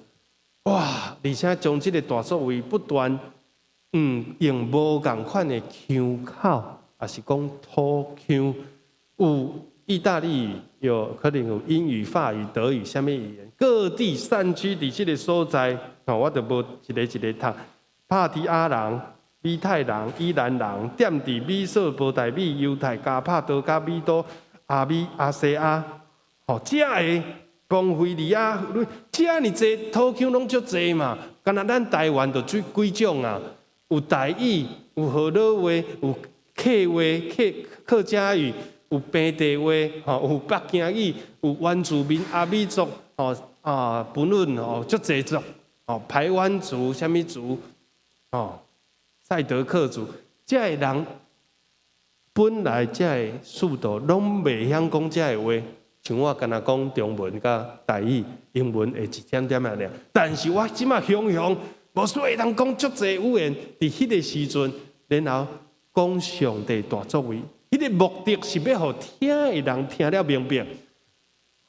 B: 哇！而且将这个大作为不断，用无共款的腔口，也是讲土腔，有意大利语，有可能有英语、法语、德语，什么语言？各地散居伫这个所在，我就无一个读。帕提亚人、米泰人、伊兰人，踮伫美索不达米、犹太、加帕多、加米多。阿西亚，这个邦菲利亚，这尔济土腔拢足济嘛。敢若咱台湾就几种啊，有台语，有河洛话，有客话、客家语，有平地话，有北京语，有原住民阿美族，不论足济族，排湾族、什么族，赛德克族，这个人。本来这个速度拢袂晓讲这个话，像我敢若讲中文甲台语、英文会一点点啊尔。但是我即马雄，无所会当讲足济语言。伫迄个时阵，然后讲上帝大作为，迄个目的是要互听的人听了明白，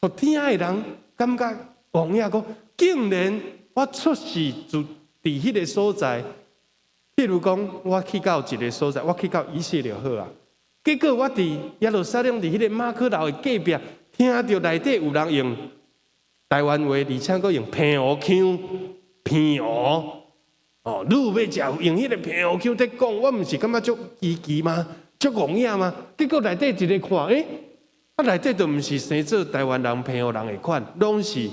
B: 互听的人感觉王爷讲，竟然我出世就伫迄个所在。比如讲，我去到一个所在，我去到以色列好啊。结果我伫耶路撒冷，伫迄个马可楼的隔壁，听到内底有人用台湾话，而且佫用平湖腔，平湖你要食用迄个平湖腔在讲，我毋是感觉足奇吗？足戆影吗？结果内底一个看，内底都毋是生做台湾人、平湖人的款，拢是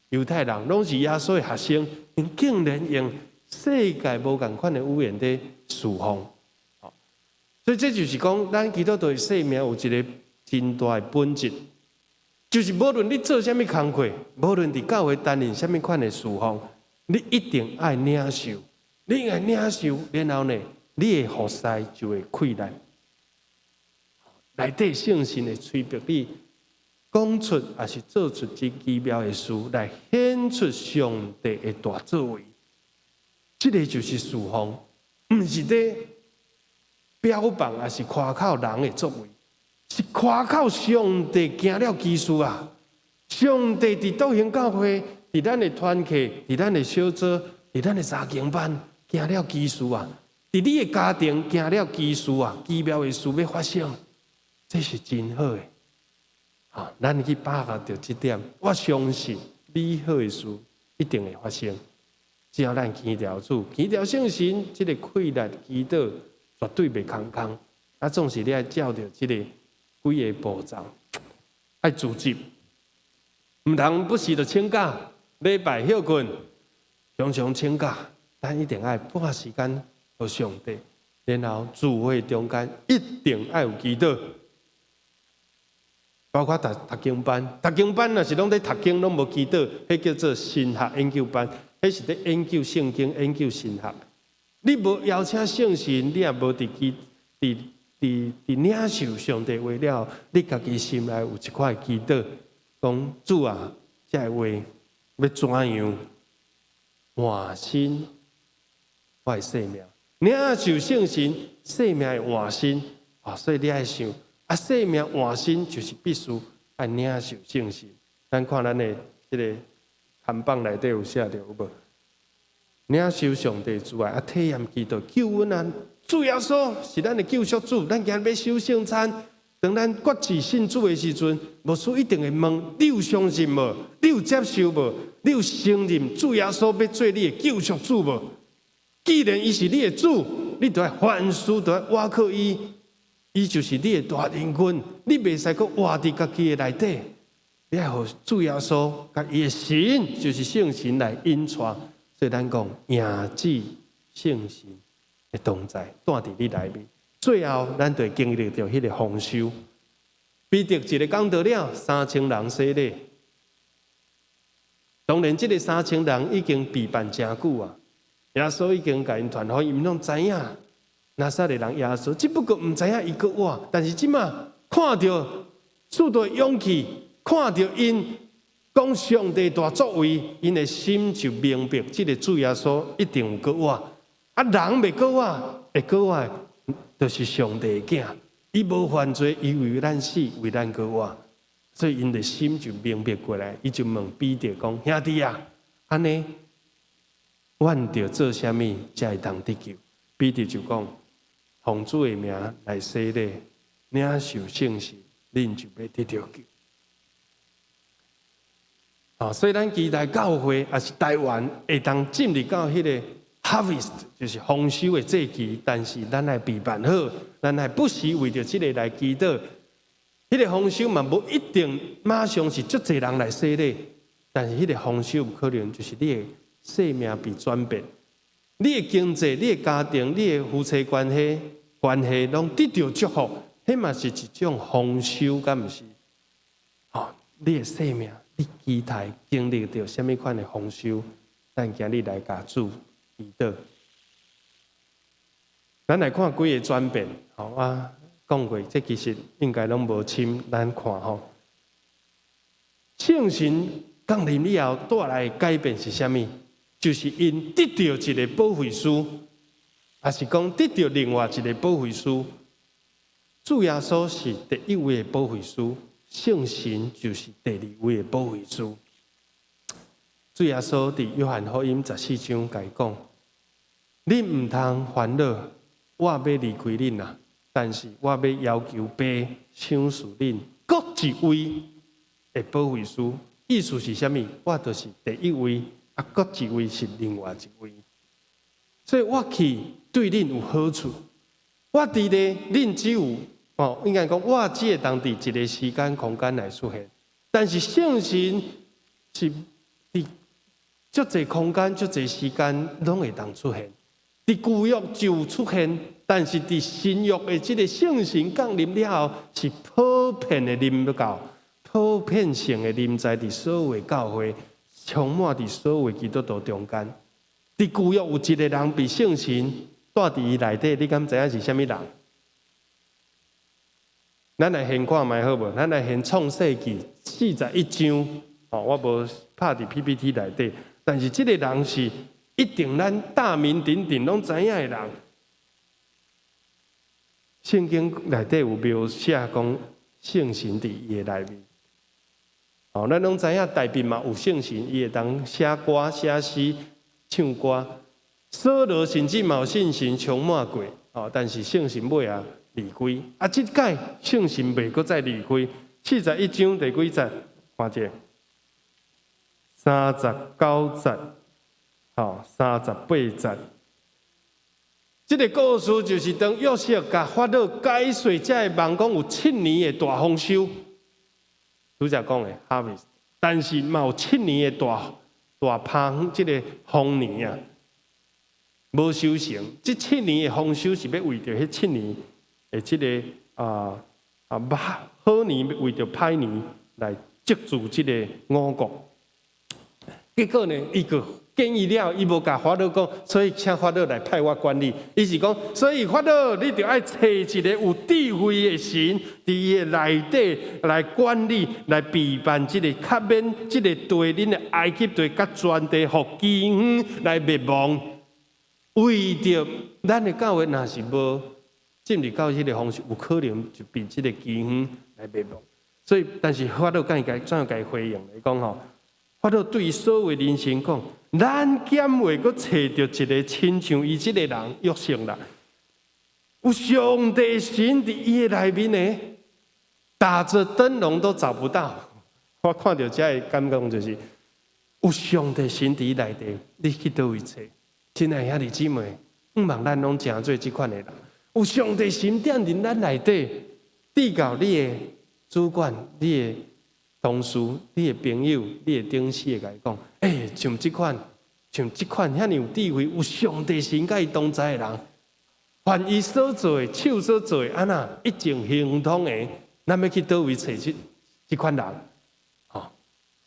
B: 犹太人，拢是耶稣的学生，因竟然用世界无共款的语言在侍奉。所以这就是讲，咱基督徒的生命有一个真大的本质，就是无论你做什么工课，无论伫教会担任什么款的侍奉，你一定爱领受，你爱领受，然后呢，你的服侍就会溃烂。内底圣神的催逼你，讲出也是做出真奇妙的事，来显出上帝的大作为。这个就是侍奉，毋是咧标榜，也是夸口人的作为，是夸靠上帝行了基事啊！上帝伫道行教会，伫咱的团契，伫咱的小组，伫咱的查经班行了基事啊！伫你的家庭行了基事啊！奇妙的事要发生，这是真好的。啊，咱去把握着这点，我相信美好的事一定会发生。只要咱祈祷主，祈祷圣神，这个溃烂祈祷绝对袂空空。啊，总是你爱照着这个几个步骤，爱组织，唔通不时就请假，礼拜休困，常常请假。咱一定爱拨时间给上帝，然后聚会中间一定爱有祈祷。包括读经班，读经班若是拢在读经，拢无祈祷，迄叫做神学研究班，迄是在研究圣经、研究神学。你无邀请圣神，你也无伫领受上帝话了，你家己心内有一块祈祷，讲主啊，这话要怎样换新我的生命？领受圣神，生命会换新啊！所以你爱想。啊，生命换新就是必须爱领受圣神。咱看咱的这个看榜内底有写着有无？领受上帝之外，啊，体验基督救恩啊！主耶稣是咱的救赎主，咱今日要守圣餐。当咱决志信主的时阵，牧师一定会问：你有相信无？你有接受无？你有承认主耶稣要做你的救赎主无？既然伊是你的主，你就要凡事都要倚靠伊。伊就是你的大灵魂，你袂使搁活伫家己的内底，你要互主耶稣甲伊的神，就是圣神来引带。所以咱讲赢子圣神的同在，带伫你内面。最后，咱就会经历着迄个丰收。彼得一个讲到了3000人洗礼，当然，这个3000人已经备办真久啊，耶稣已经甲因传福音，拢知影。拿撒勒人耶稣，只不过唔知影伊个活，但是即马看到许多勇气，看到因讲上帝大作为，因的心就明白，这个主耶稣一定有个活。啊，人未个活，会个活，就是上帝的囝，伊无犯罪，伊为咱死，为咱个活，所以因的心就明白过来，伊就问彼得讲：兄弟啊，安尼，阮着做啥物才会当得救？彼得就讲。奉主的名来洗礼，领受圣神，恁就要得到救。所以咱期待教会也是台湾会当进入到迄个 harvest， 就是丰收的节期。但是咱来备办好，咱来不时为着这个来祈祷。迄个丰收嘛，无一定马上是足侪人来洗礼，但是迄个丰收有可能就是你的生命被转变。你的经济、你的家庭、你的夫妻关系，拢得到祝福，迄嘛是一种丰收，敢毋是？你的生命，你期待经历到什么款的丰收？咱今日来甲主祈祷。咱来看几个转变，我讲过，这其实应该拢无深，咱看圣神降临以后带来的改变是啥物？就是因得到一个保惠师，还是讲得到另外一个保惠师？主耶稣是第一位的保惠师，圣神就是第二位的保惠师。主耶稣伫约翰福音14章讲：恁唔通烦恼，我要离开恁啦，但是我要要求爸赏赐恁各一位的保惠师。意思是啥物？我就是第一位。各一位是另外一位，所以我去对恁有好处。我伫咧，恁只有应该讲，我只会当伫一个时间空间来出现。但是圣神是伫足侪空间、足侪时间拢会当出现。伫旧约就出现，但是伫新约的这个圣神降临了后，是普遍的临到，普遍性的临在伫所有的教会。充满伫所有基督徒中间，伫旧约有一个人被圣神带伫伊内底，你敢知影是啥物人？咱来现看卖好无？咱来现创世纪41章，我无拍伫 PPT 内底，但是这个人是一定咱大名鼎鼎拢知影的人。圣经内底有描写讲，圣神伫伊的内面。哦，咱拢知影大病嘛有圣神，伊会当写歌、写诗、唱歌。扫罗甚至嘛有圣神充满过，哦，但是圣神尾啊离开。啊，即届圣神未阁再离开。41章第几节？看者39节，哦，38节。这个故事就是当约瑟甲法老解说这个梦，讲有7年的大丰收，拄则讲的 harvest， 但是嘛有7年的大荒，这个荒年啊，无收成。这7年的丰收是要为着迄7年的这个好年，为着歹年来接住这个五国。结果呢，伊个建议了，伊无甲法老讲，所以请法老来派我管理。伊是讲，所以法老你着爱找一个有智慧的神，伫伊的内底来管理，来备办这个，较免这个对恁的埃及对甲全地互饥荒来灭亡。为着咱的教会若是无进入到迄个方式，有可能就被这个饥荒来灭亡。所以，但是法老怎样该回应来讲吼？法老对所有人生讲：咱减话阁找到一个亲像伊这个人约瑟啦，有上帝神伫伊的内面呢，打着灯笼都找不到。我看到这个感觉就是，有上帝神伫内底，你去倒位找？亲爱兄弟姊妹，毋望咱拢诚做即款的人。有上帝神踮伫咱内底，递到你的主管，你的同事、你的朋友、你的同事来讲，像即款遐尼有智慧、有上帝神甲伊同在的人，凡伊所做的、手所做的，安那一种行通的，咱要去倒位找即款人？哦，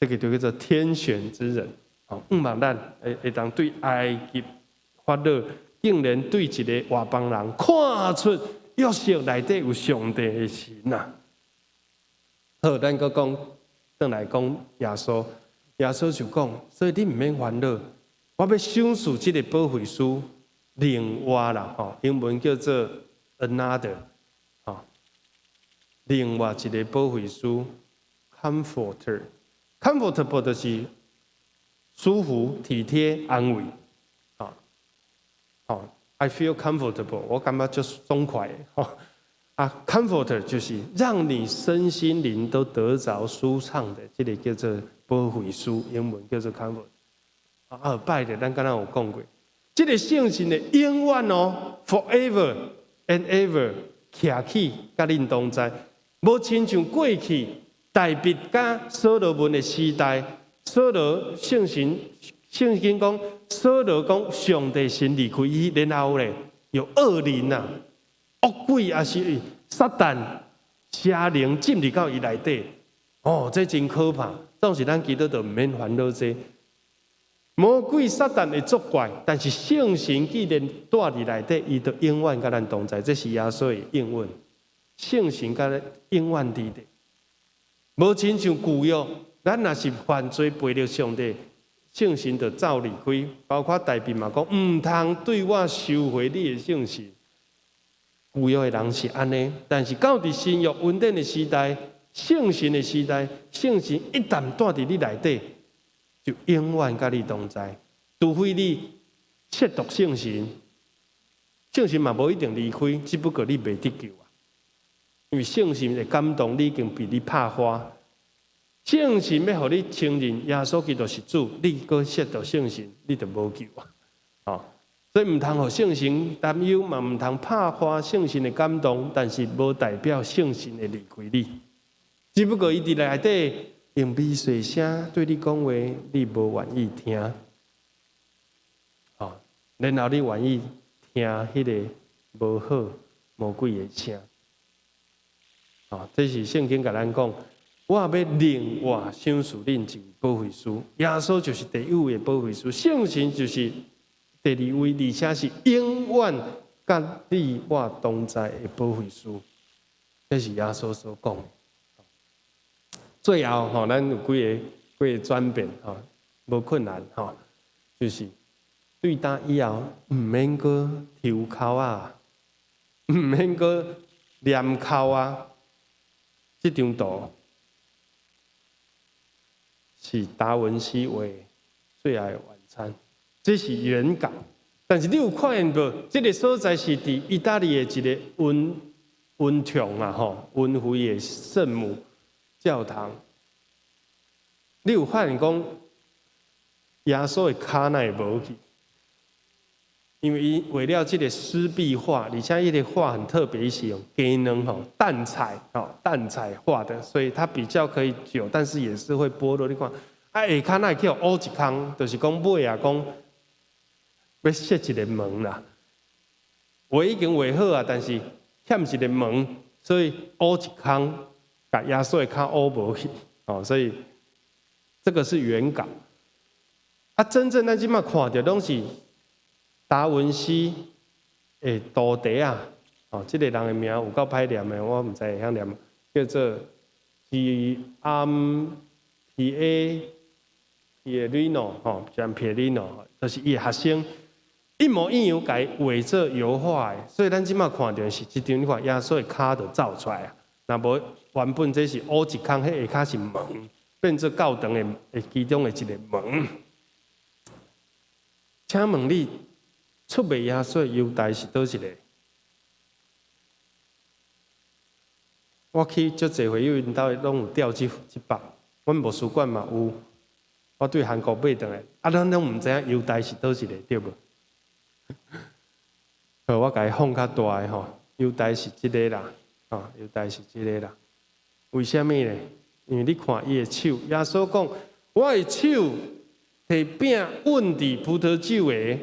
B: 这个就叫做天选之人。哦，毋望咱会当对埃及法老，竟然对一个外邦人看出约瑟内底有上帝的神呐。好，咱搁讲。转来讲耶稣，耶稣就讲，所以你毋免烦恼，我要赏赐这个保惠师，另外啦，吼，英文叫做 another， 吼，另外一个保惠师 comforter，comfortable 就是舒服、体贴、安慰，I feel comfortable， 我感觉就是爽快的，comforter 就是让你身心灵都得着舒畅的，这个叫做保惠师，英文叫做 comfort。拜的，咱刚刚有讲过，这个圣神的永远哦 ，forever and ever， 徛起甲恁同在，无亲像过去大卫甲所罗门的时代，所罗圣经讲，所罗讲上帝神离开伊，然后咧有恶灵呐。恶鬼也是撒旦邪灵进入到伊内底，这真可怕。当时咱基督徒毋免烦恼这魔鬼撒旦会作怪，但是圣神既然住伫内底，伊就永远甲咱同在。这是耶稣的应允，圣神甲咱永远伫地。无亲像旧约，咱若是犯罪背了上帝，圣神就走离开。包括大卫嘛讲，毋通对我收回你的圣神。旧约的人是安尼，但是到伫新约稳定的时代、圣神的时代，圣神一旦住伫你内底，就永远甲你同在。除非你亵渎圣神，圣神嘛无一定离开，只不过你未得救啊。因为圣神的感动，你已经被你拍花。圣神要互你承认耶稣基督是主，你搁亵渎圣神，你就无救啊！所以唔通互圣神担忧，嘛唔通拍破圣神的感动，但是无代表圣神会离开你。只不过伊伫内底用微细声对你讲话，你无愿意听，然后你愿意听迄个无好魔鬼的声，这是圣经甲咱讲，我要另外赏赐恁一位保惠师，耶稣就是第一位保惠师，圣神就是第二位，而且是永远甲你我同在的保惠师，这是耶稣所讲的。最后咱有几个转变无困难就是对答以后唔免阁抽口啊，唔免阁念口啊，这张图是达文西画《最爱晚餐》，这是原稿。但是你有看见无？这个所在是伫意大利的一个温堂啊，吼，温辉的圣母教堂。你有发现讲，耶稣的脚哪会无去？因为伊为了这个湿壁画，而且迄个画很特别，是用鸡卵吼淡彩画的，所以它比较可以久，但是也是会剥落。你看，下骹哪会去乌一空，就是讲尾啊，讲要设一个门啦。画已经画好啊，但是欠一个门，所以乌一空，把耶稣的脚乌无去，哦，所以这个是原稿。啊，真正咱即马看到拢是达文西的徒弟啊，哦，这个人的名有够歹念的，我唔知会晓念，叫做Pierino 吼，像 Pierino， 就是伊的学生。一模一样，改画做油画的，所以咱即马看到是即张，你看耶稣的骹就走出来啊。若无原本这是乌一空，迄下骹是门，变做教堂的其中的一个门。请问你出卖耶稣的犹大是倒一个？我去足侪回因兜拢有调即百，阮无书馆嘛有，我对韩国买倒来，啊，咱拢毋知影犹大是倒一个，对无？好，我甲伊放较大的吼，犹大是即个啦，吼，犹大是即个啦。为什么呢？因为你看伊的手，耶稣讲，我的手摕饼稳伫葡萄酒的，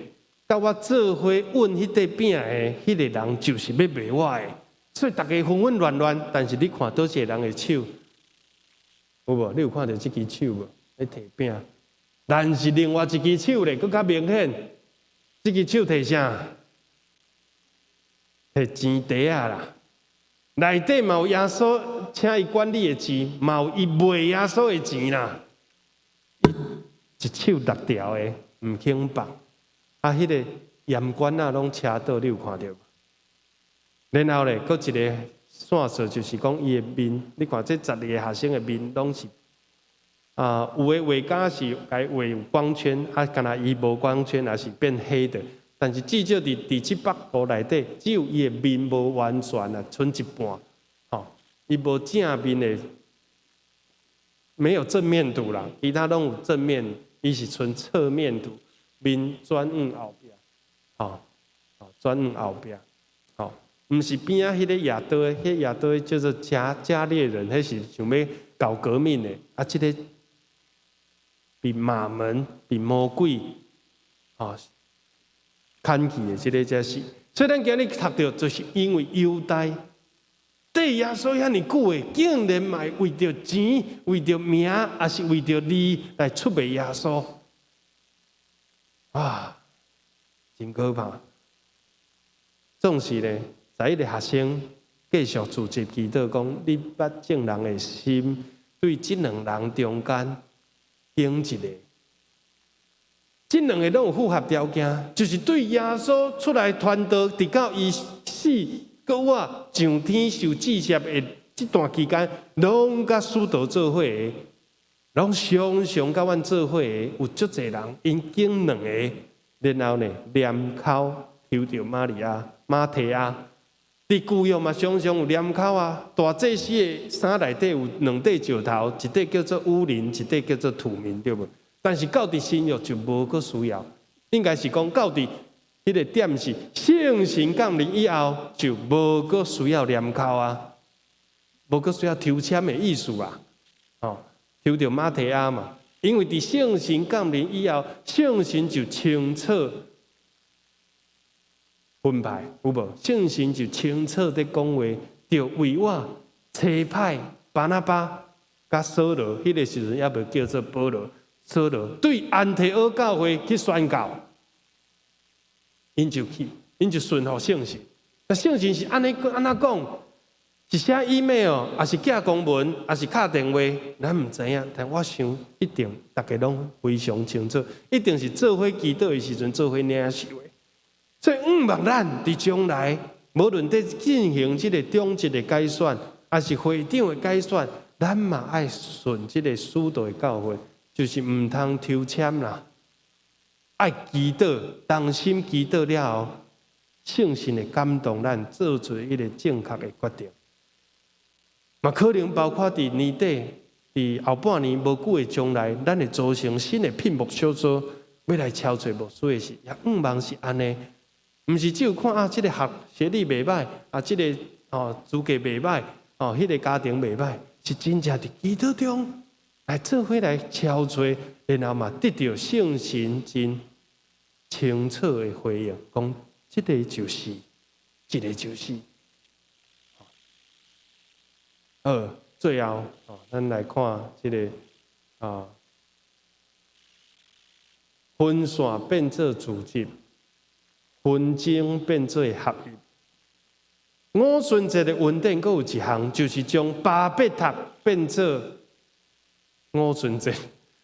B: 甲我做伙稳迄块饼的，迄个人就是要卖我的。所以大家纷纷乱乱，但是你看倒一个人的手，有无？你有看到即支手无？咧摕饼，但是另外一支手咧，更较明显。这支手摕啥？摕钱袋啊啦！内底嘛有耶稣请伊管理的钱，嘛有伊卖耶稣的钱啦。一手六条的，唔肯放。啊，迄个盐管啊，拢车倒，你有看到无？然后咧，搁一个线索就是讲伊的面，你看这12个学生的面拢是。有的画家是该画有光圈，啊，敢若伊无光圈，也是变黑的。但是至少伫这8图内底，只有伊的面无完全啊，剩一半，吼，伊无正面的，没有正面图啦，其他拢有正面，伊是剩侧面图，面转往后壁，吼，转往后壁，吼，毋是边仔迄个亚多，迄亚多叫做加列人，迄是想要搞革命的，啊，这个。比马门、比魔鬼，看起的这个才是。所以咱今日读到，就是因为犹大对耶稣遐尼久的，竟然买为着钱、为着名，还是为着利来出卖耶稣，啊，真可怕。总是呢，在一个学生继续自责祈祷讲：你捌正人的心，对这两人中间。经一个，这两个拢有符合条件，就是对耶稣出来传道，直到伊死，搁我上天受祭祀的这段期间，拢甲使徒做伙的，拢常常甲阮做伙的，有足侪人因经两个，然后呢，念口抽着马提亚。伫旧约嘛，常常有念口啊。大祭司的衫内底有2块石头，一块叫做乌灵，一块叫做土民，对无？但是到伫新约就无个需要，应该是讲到伫迄个点是圣神降临以后，就无个需要念口啊，无个需要抽签的意思啊。抽着马提亚嘛，因为伫圣神降临以后，圣神就清楚。分派有无？圣神就清楚地讲话，就为我差派巴拿巴甲扫罗，迄个时阵也无叫做保罗，扫罗对安提阿教会去宣告，因就去，因就顺服圣神。那圣神是安怎讲？是写 email， 还是寄公文，还是敲电话？咱唔知影，但我想一定大家拢非常清楚，一定是做伙祈祷的时阵做伙领受的。所以，望咱伫将来，无论在进行这个中级的改选，还是会长的解说，咱嘛爱顺这个师道的教训，就是唔通抽签啦，爱祈祷，当心祈祷了后，圣神会感动咱做出一个正确的决定。嘛，可能包括伫年底，伫后半年无久的将来，咱会组成新的聘牧小组，要来敲找牧师的事，也望是安尼。毋是只有看啊，这个学历袂歹，啊，这个资格袂歹，迄个家庭袂歹，是真正伫祈祷中来做伙来敲找，然后嘛得到圣神真清楚的回应，讲这个就是，这个就是。最后咱来看这个分线变做组织。分钟变做合一。五旬节的运动，阁有一项，就是将巴别塔变做五旬节。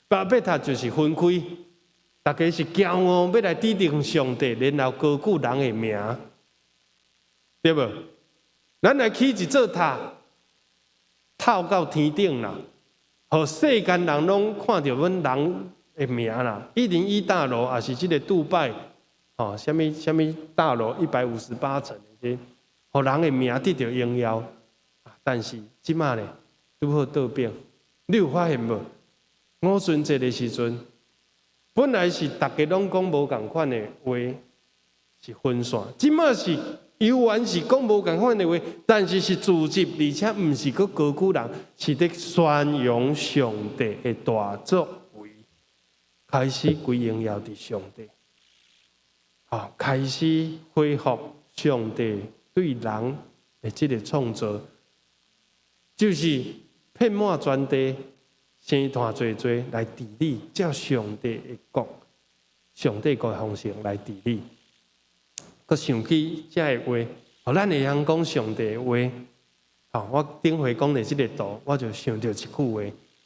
B: 巴别塔就是分开，大家是骄傲要来指定上帝，然后高举人的名，对无？咱来起一座塔，透到天顶啦，互世间人拢看到阮人的名啦。101大楼也是这个杜拜。什么大楼158层的，互人的名得到荣耀。但是即马呢，拄好倒变。你有发现无？五旬节的时阵，本来是大家拢讲无共款的话，是分线。即马是犹原是讲无共款的话，但是是组织，而且毋是个高举人，是伫宣扬上帝的大作为，开始归荣耀伫上帝。开始恢复上帝对人的这个创造，就是遍满全地，生团做来治理，照上帝的国、上帝国的方式来治理。佮想起这个话，咱会晓讲上帝的话。我顶回讲的这个图，我就想到一句话：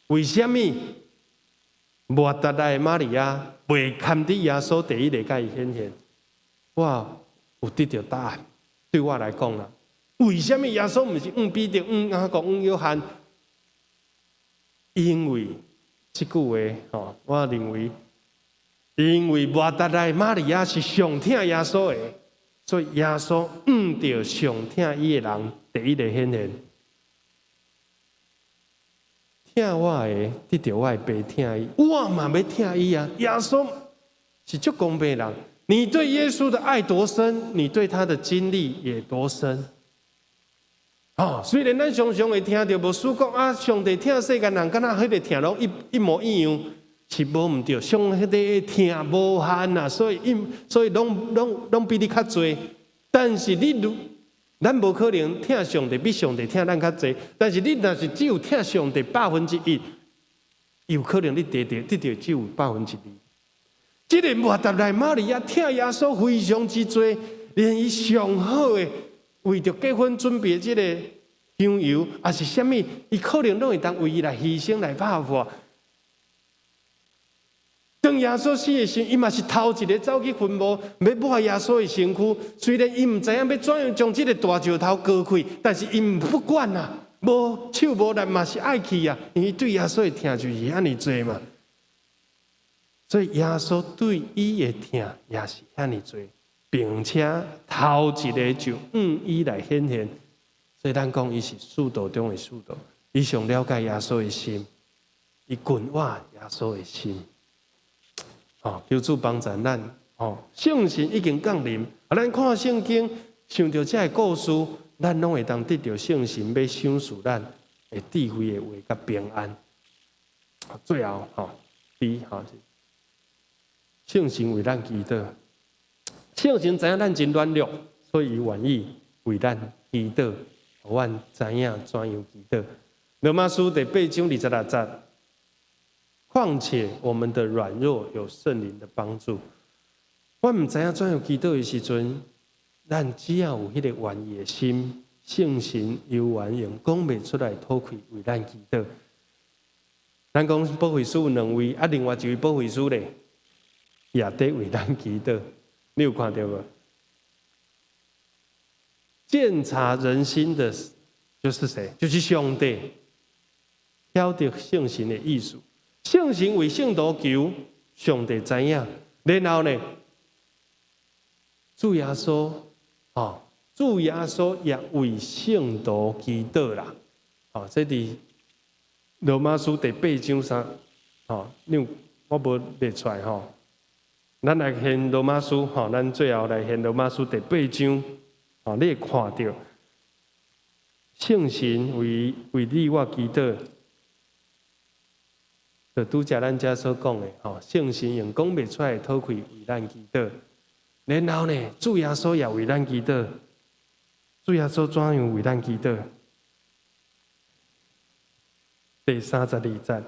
B: 为什么抹达拉的玛利亚袂堪伫耶稣第一个甲伊显现？我有得到答案。对我来讲啦，为什么耶稣毋是彼得、雅各、约翰？因为这句话，我认为，因为抹达拉玛利亚是上疼耶稣的，所以耶稣着上疼伊的人第一个显现。疼我的，得到我的爸疼伊，我嘛要疼伊啊！耶稣是足公平人。你对耶稣的爱多深，你对他的经历也多深。虽然咱常常会听到牧师讲上帝疼世间人，敢若迄个疼拢一模一样，是无毋对。上帝的疼无限啊，所以拢比你较侪。但是咱无可能疼上帝比上帝疼咱较侪。但是你若是只有疼上帝1%，有可能你得到只有2%。这个抹达拉玛利亚疼耶稣非常之多，连伊上好的为着结婚准备这个香油，也是什么，伊可能拢会当为伊来牺牲来拍破。当耶稣死的时候，伊嘛是头一个走去坟墓，要抹耶稣的身躯。虽然伊唔知影要怎样将这个大石头割开，但是伊不管啊，无手无力嘛是爱去啊，因为对耶稣的疼就是安尼多嘛。所以耶稣对伊的疼也是遐尼多，并且头一个就伊来显现。所以咱讲伊是使徒中的使徒，伊上了解耶稣的心，伊滚化耶稣的心。求主帮助咱，圣神已经降临。咱看圣经，想到这个故事，咱拢会当得到圣神要赏赐咱的智慧的话甲平安。最后圣神为咱祈祷，圣神知影咱真软弱，所以愿意为咱祈祷，互阮知影怎样祈祷。罗马书第8章26节，况且我们的软弱有圣灵的帮助。我唔知影怎样祈祷的时阵，咱只要有迄个愿意的心，圣神犹原用讲袂出来吐气为咱祈祷。咱讲保惠师有2位，另外一位保惠师咧，也得为咱祈祷。你有看到无？鉴察人心的就是谁？就是上帝。晓得圣神的意思，圣神为圣徒求，上帝知影。然后呢，主耶稣，主耶稣也为圣徒祈祷啦。这伫罗马书第8章3，我无列出来吼。咱来念罗马书，咱最后来念罗马书第8章，你会看到圣神为你我祈祷。就拄则咱遮所讲的，圣神用讲袂出来的，透开为咱祈祷。然后呢，主耶稣也为咱祈祷。主耶稣怎样为咱祈祷？第32节，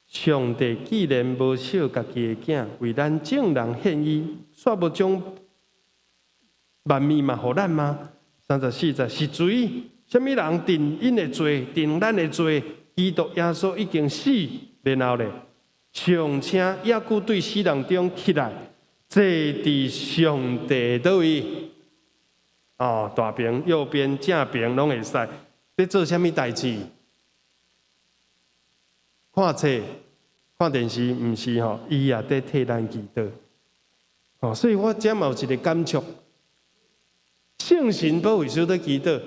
B: 上帝既然无惜家己的囝，为咱众人献医，煞无将万物嘛互咱吗？34节是谁？什么人定因的罪，定咱的罪？基督耶稣已经死。然后呢，上请耶稣对死人中起来，坐伫上帝倒位。大边、右边、正边拢会使。在做什么代志？看册、看电视，毋是吼，伊也在替咱祈祷。所以我遮嘛有一个感触：圣神保惠师在祈祷，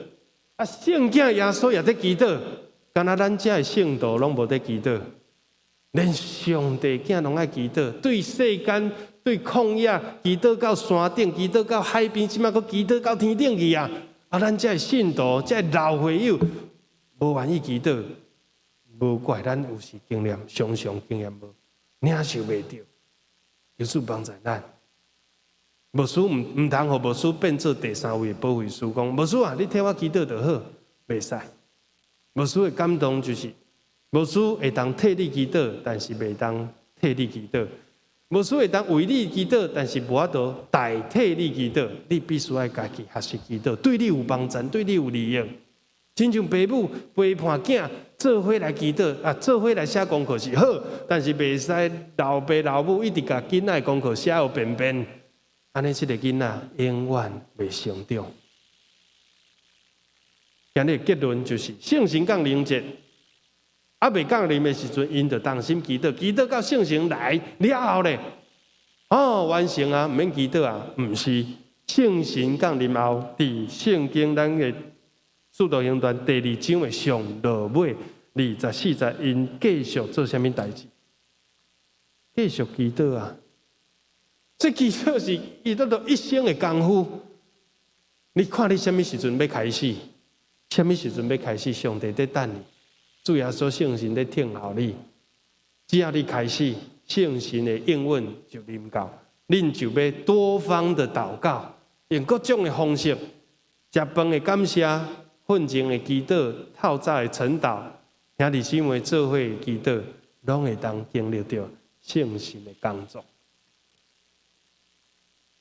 B: 圣囝耶稣也在祈祷，敢若咱遮的圣徒拢无在祈祷。连上帝囝拢爱祈祷，对世间、对旷野祈祷到山顶，祈祷到海边，即摆佫祈祷到天顶去啊！咱这的信徒、这的老会友，无愿意祈祷，无怪咱有时经验常常经验无，领受袂着，有主帮助咱。牧师唔通互牧师变做第3位保惠师，讲牧师啊，你替我祈祷就好，袂使。牧师的感动就是。牧师会当替你祈祷，但是袂当替你祈祷；牧师会当为你祈祷，但是无法度代替你祈祷。你必须要家己学习祈祷，对你有帮助，对你有利益。亲像父母陪伴囝做伙来祈祷，做伙来写功课是好，但是袂使老爸老母一直甲囡仔功课写好便便，安尼这个囡仔永远袂成长。今日结论就是：圣神降临节。未降临的时阵，因就当心祈祷，祈祷到圣神来了后咧，完成啊，唔免祈祷啊，唔是圣神降临后，伫圣经咱嘅《使徒行传》第2章的上落尾24节，因继续做啥物代志？继续祈祷啊！这祈祷是伊得到一生的功夫。你看你什么时阵要开始？什么时阵要开始？上帝在等你。主耶稣圣神在听候你，只要你开始，圣神的应允就临到，恁就要多方的祷告，用各种的方式，食饭的感谢，奋进的祈祷，透早的晨祷，兄弟姊妹做伙的祈祷，拢会当经历到圣神的工作。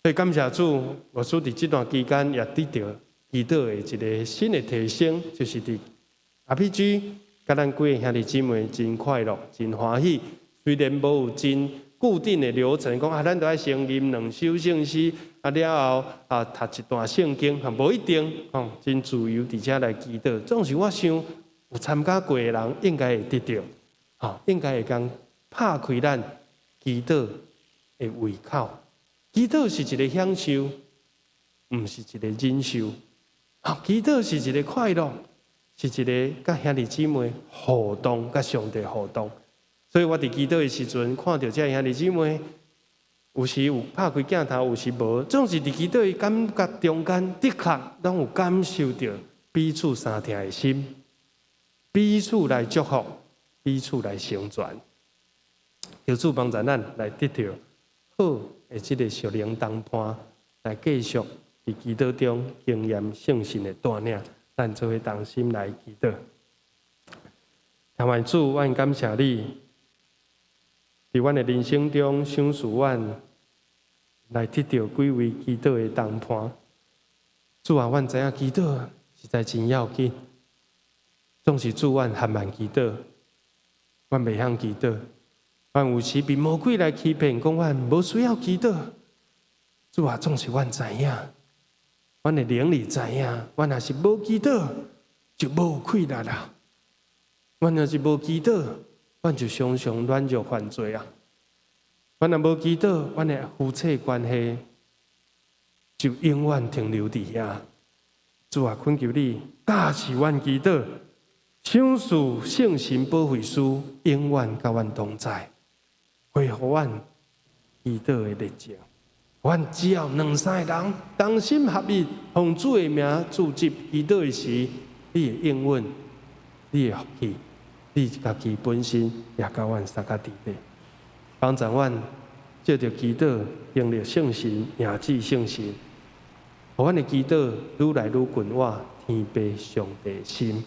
B: 所以感谢主，我所伫这段期间也得到祈祷的一个新的提升，就是伫RPG。甲咱几个兄弟姊妹真快乐，真欢喜。虽然无有真固定的流程，讲咱都爱先念2首圣诗，了后读一段圣经，无一定，真自由伫遮来祈祷。总是我想有参加过的人，应该会得到，应该会讲拍开咱祈祷的胃口。祈祷是一个享受，毋是一个忍受。祈祷是一个快乐。是一个甲兄弟姊妹互动，甲上帝互动。所以我伫祈祷的时阵，看到这兄弟姊妹，有时有拍开镜头，有时无，总是伫祈祷的感觉中间，的确拢有感受到彼此相听的心，彼此来祝福，彼此来成全。求主帮助咱来得到好的这个属灵同伴，来继续伫祈祷中经验圣神的带领。咱做伙同心来祈祷。台主，我感谢你，伫阮的人生中赏赐阮来得到几位祈祷的同伴。主啊，阮知影祈祷实在真要紧，总是主阮含慢祈祷，阮袂晓祈祷，阮有时被魔鬼来欺骗，讲阮无需要祈祷。主啊，总是阮知影。阮的灵里知影，阮若是无祈祷，就无气力啦。阮若是无祈祷，阮就常常软弱犯罪啊。阮若无祈祷，阮的夫妻关系就永远停留伫遐。主啊，恳求你教示阮祈祷，享受圣神保惠师永远甲阮同在，恢复阮祈祷的热情。阮只要两三个人同心合意，奉主的名组织祈祷的时，你的应允，你的福气，你家己本身也甲阮相甲伫咧，帮助阮借着祈祷经历圣神，赢至圣神，互阮的祈祷愈来愈近我天父上帝的心。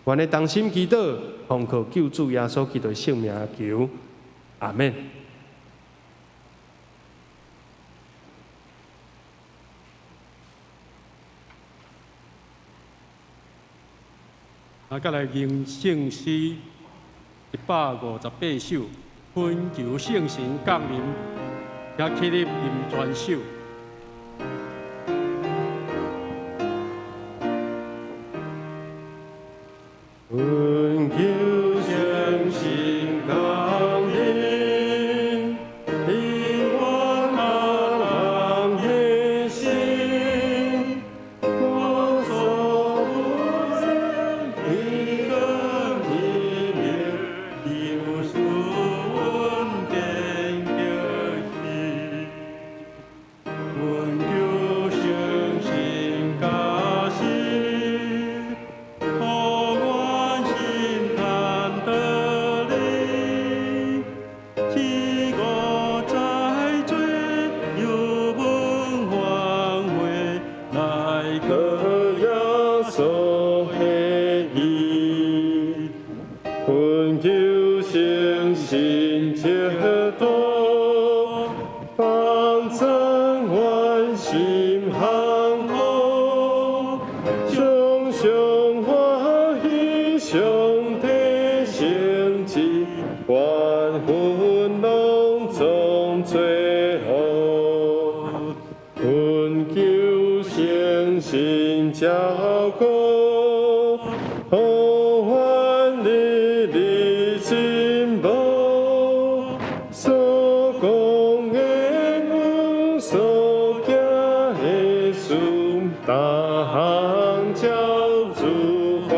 B: 阮的同心祈祷，奉靠救主耶稣基督的圣名求，阿门。
C: 再来吟圣诗158首，恳求圣神降临，也起立吟全首。
B: 恳求圣神降临，令我人的心，我所不能一个一面，有所稳定的心。恳求圣神降临，互我心坦得力，只我在罪有本挽回，来个耶稣的义，恳求圣神接多，帮助阮心行好，常常欢喜上帝成绩，万分拢总做好，恳求圣神照顾，互阮日日进步，所讲的阮所行的事，逐项照主法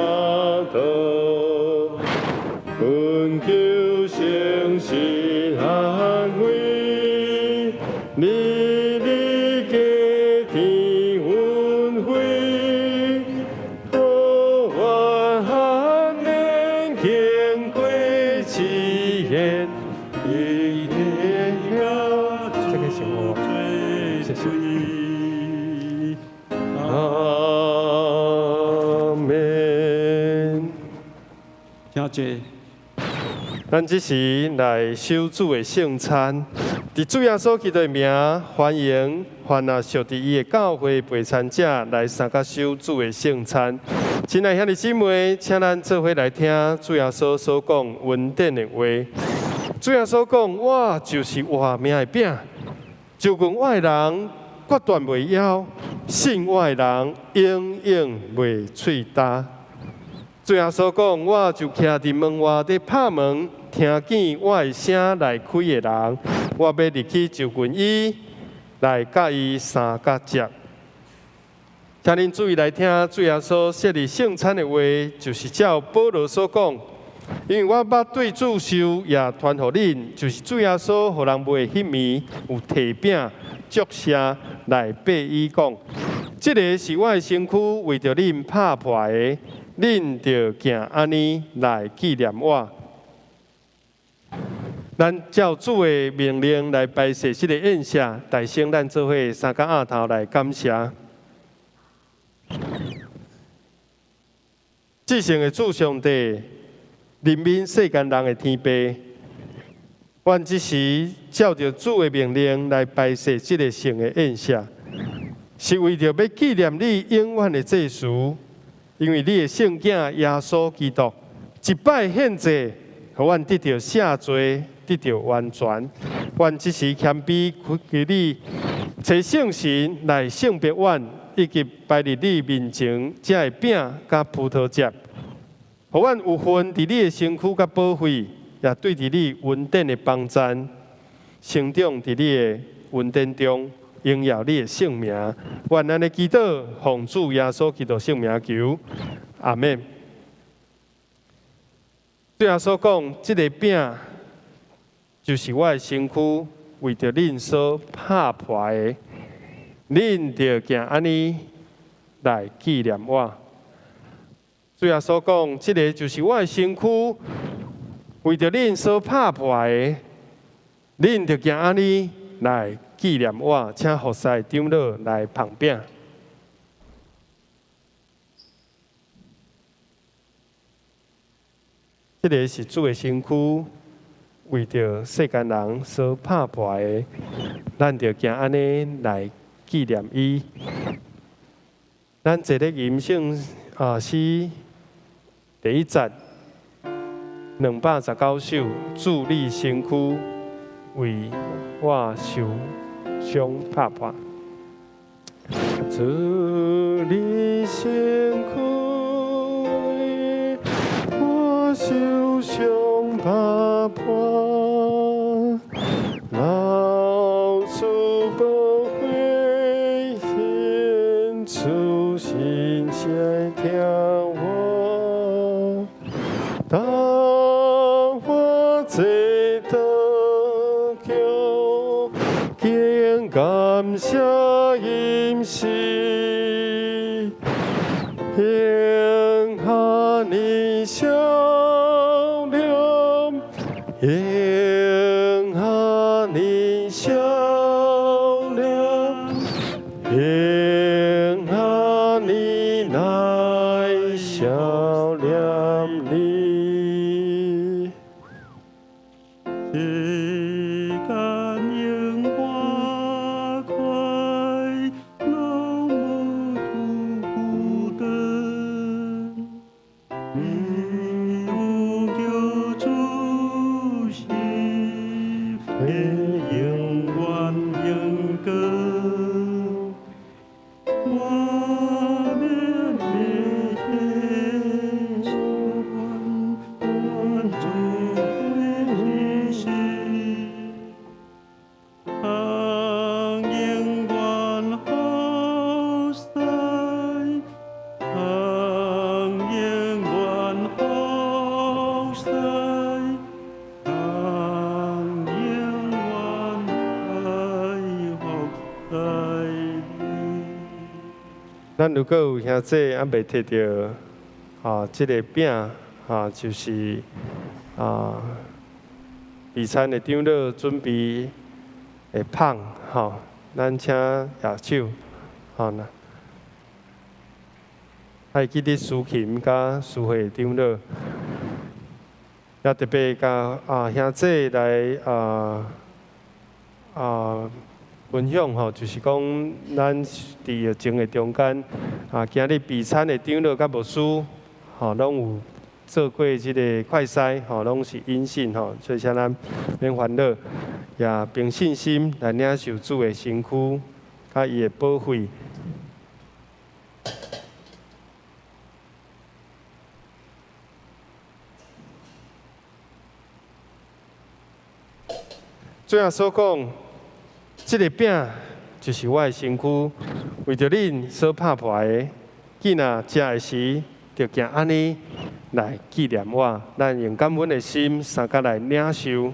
B: 度，恳求圣神安慰，日日加添恩惠，互阮能经过试验，一定要这个是我，谢谢。阿门。
C: 请坐。
B: 咱这时来守主的圣餐，伫主耶稣基督的名，欢迎凡那属伫伊的教会陪餐者来参加守主的圣餐。亲爱兄弟姊妹，请咱做伙来听主耶稣所讲恩典的话。主耶稣讲：“我就是活命的饼，就近我的人决断袂枵，信我的人永远袂喙焦。”主耶稣讲：“我就徛伫门外伫拍门，听见我的声来开的人，我要入去就近伊，来甲伊三角接。”请恁注意来听主耶稣设立圣餐的话，就是照保罗所讲。因为我捌对主受也传互恁，就是主耶稣，互人袂迄暝有提饼祝谢来背伊讲，这个是我的身躯，为着恁拍破的，恁着行安尼来纪念我。咱照主的命令来摆设这个宴席，大声咱做伙三角额头来感谢。至圣的主上帝，怜悯世间人的天父，阮即时照着主的命令来摆设这个圣的宴席，是为着要纪念你永远的祭司，因为你的圣囝耶稣基督一摆献祭，互阮得到赦罪，得到完全。阮即时谦卑恳求你，找圣神来圣别碗以及摆伫你面前这个饼甲葡萄汁，互阮有份伫你的身躯甲保惠，也对伫你恩典的帮赞，成长伫你的恩典中，荣耀你的圣名。愿咱的祈祷，奉主耶稣基督圣名求，阿门。对耶稣讲，这个饼就是我的身躯，为着恁所拍破的，恁着行安尼来纪念我。对耶稣讲，这个就是我的身躯，为着恁所拍破的，恁着行安尼来纪念我。请服侍长老来捧饼。这个是主的身躯，为着世间人所拍破的，咱着行安尼来纪念伊。咱坐咧吟圣诗第一节219首，主你身躯为我受伤拍破。主你身躯为我受伤拍破，老主不会显出心先听我，当我坐得救，竟感谢因是，应下你笑脸，应下你笑脸，应下你来笑脸你。
C: 世间荣华快，老母独孤单。你有救主心，永远永歌。我们的天愿主归心，ang永远好塞，ang永远好塞，ang永远好塞。
B: 咱如果有兄弟还未摕到这个饼就是备餐的长老准备会捧咱请亚手还记得苏琴甲苏慧长老，也特别甲兄弟来分享就是讲咱伫疫情的中间今日备餐的长老甲牧师拢有做过即个快筛拢是阴性所以请咱免烦恼，也凭信心来领受主的身躯，甲伊的保惠。最后所讲。这个饼就是我的身躯，为着恁所拍破的，既然食的时，就行安尼来纪念我。咱用感恩的心，三甲来领受。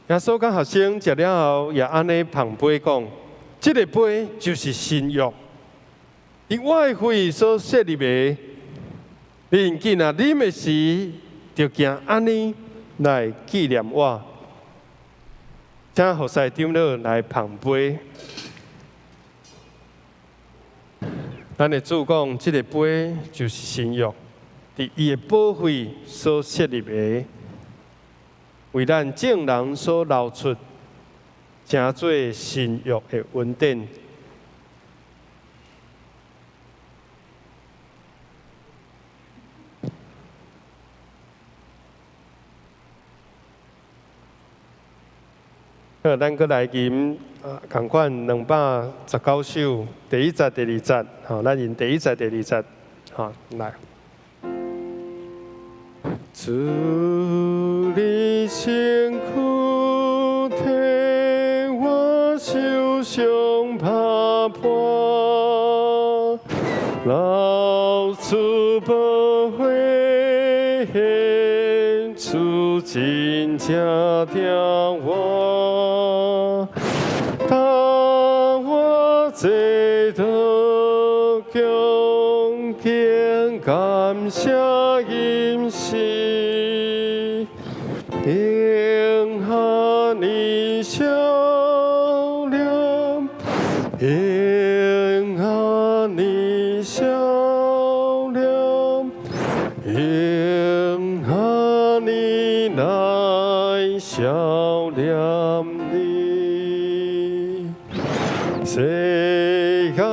B: 耶稣甲学生食了后，也安尼捧杯讲：，这个杯就是新约，伫我的血所设立的。恁既然啉的时，就行安尼来纪念我。请服侍长老来捧杯。咱的主讲，这个杯就是新约，伫伊的保惠所设立的。为咱众人所流出成做神约的恩典。好，咱搁来吟共款219首，第一节、第二节，好，咱吟第一节、第二节，好，来。主你辛苦替我受伤打破，老主不会主真正的我，当我这都恭敬感谢因是，应下你笑脸，应下你笑脸，应下你来笑脸你，世间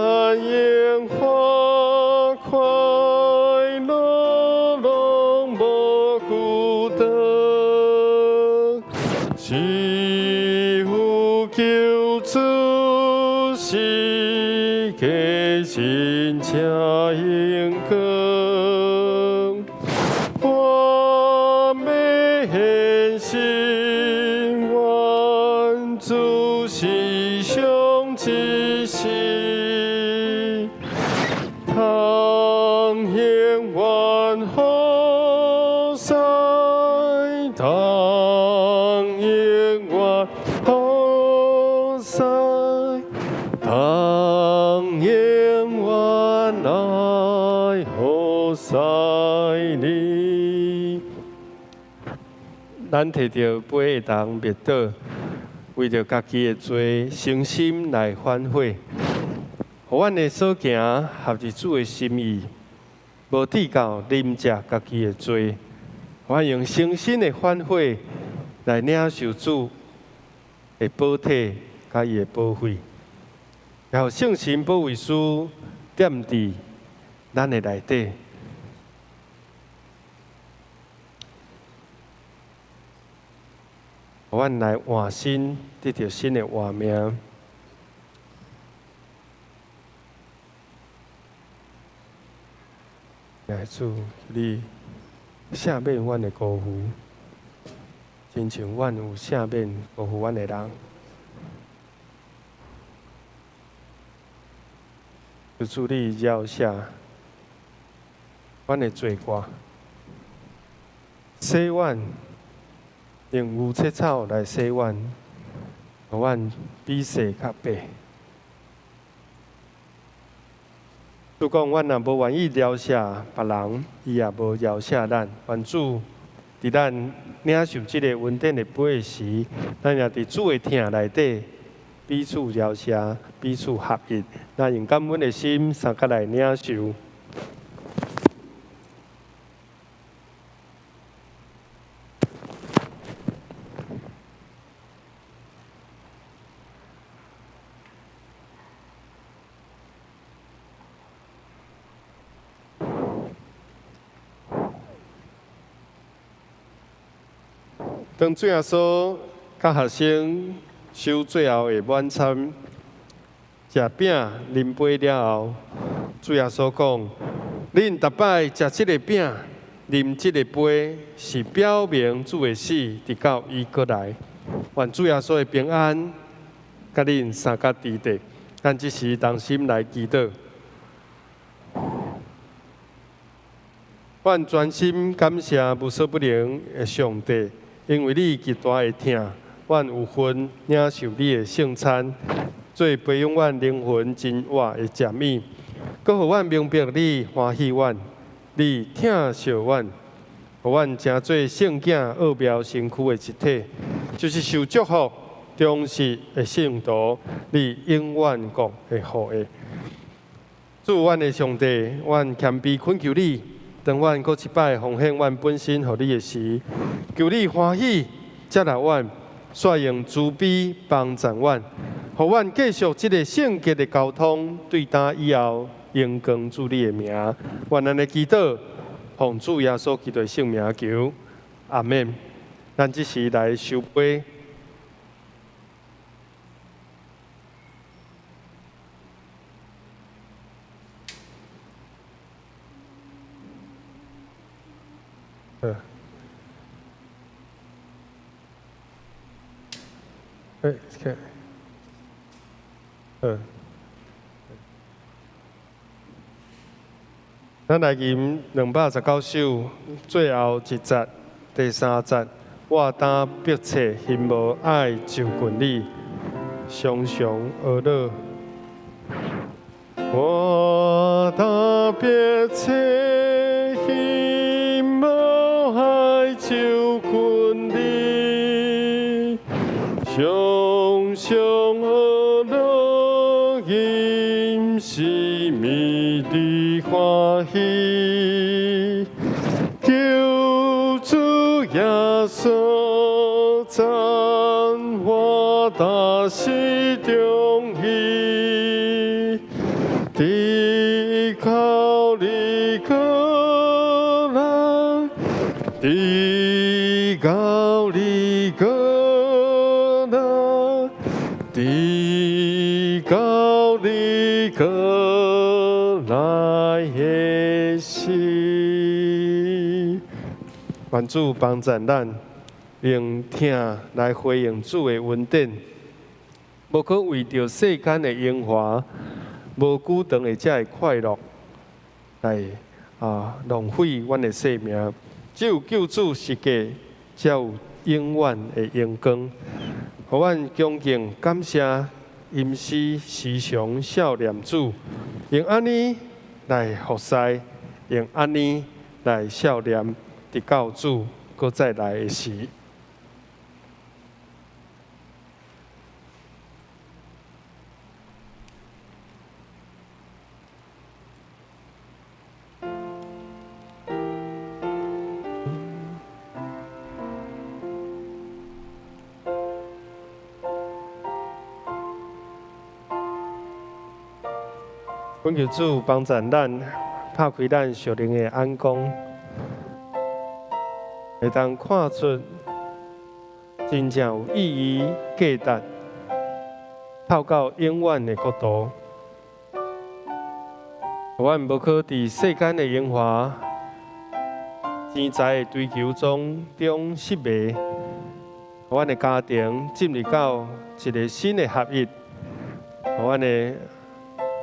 B: 烟花快乐拢无孤单，是有救主世界真正应光，我要献心愿主是上一世，当永远好哉，当永远好哉，当永远来好哉你。咱摕着杯会当灭倒，为着家己的罪，诚心来反悔，互阮的所行合乎主的心意，无抵到啉食家己的罪。我用诚心的反悔来领受主的保体，甲伊的保惠，然后圣神保惠师踮伫咱的内底。互阮来换新，得到新的活命。来主，你赦免阮的辜负，亲像阮有赦免辜负阮的人。求主你饶赦阮的罪过，洗阮。用牛切草来洗阮，互阮比洗较白。主讲，阮若无愿意饶赦别人，伊也无饶赦咱。愿主伫咱领受即个恩典的杯时，咱也伫主的疼内底彼此饶赦，彼此合一。咱用感恩的心，三甲来领受。当主耶稣甲学生守最后的晚餐，食饼啉杯了后，主耶稣讲：恁逐摆食即个饼、啉即个杯，是表明主的死，直到伊过来。愿主耶稣的平安，甲恁三甲伫地。咱即时同心来祈祷。愿专心感谢无所不能的上帝。因为你极大的疼，阮有份领受你的圣餐，做培养阮灵魂真活的食物，搁互阮明白你欢喜阮，你疼惜阮，互阮成做圣囝奥妙身躯的一体，就是受祝福、忠实的圣徒，你永远国的后裔。主，阮的上帝，阮谦卑恳求你。当阮搁一摆奉献阮本身互你的时，求你欢喜接纳阮，率用慈悲帮助阮，互阮继续这个圣洁的交通，对答以后荣光主你的名。愿咱的祈祷，奉主耶稣基督的圣名求，阿门。咱即时来收杯。咱来吟219首，最后一节，第3节。我当迫切心无爱就近你，常常懊恼。我当迫切心无爱就近你，常常懊恼，因是迷离欢喜。救主耶稣赞我大喜中意，地靠你个人，地靠你个人，地靠你个来的心。愿主帮助咱，用听来回应主的恩典，无可为着世间的荣华，无久长的这快乐来浪费阮的生命。只有救主是价，才有永远的荣光。互阮恭敬感谢，吟诗时常孝念主，用安尼来服侍，用安尼来孝念。直到主搁再来的时，恳求主帮助咱，拍开咱属灵的眼光。会当看出真正有意义、价值，透到永远的国度。阮无可伫世间的荣华、钱财的追求中失迷，阮的家庭进入到一个新的合一，阮的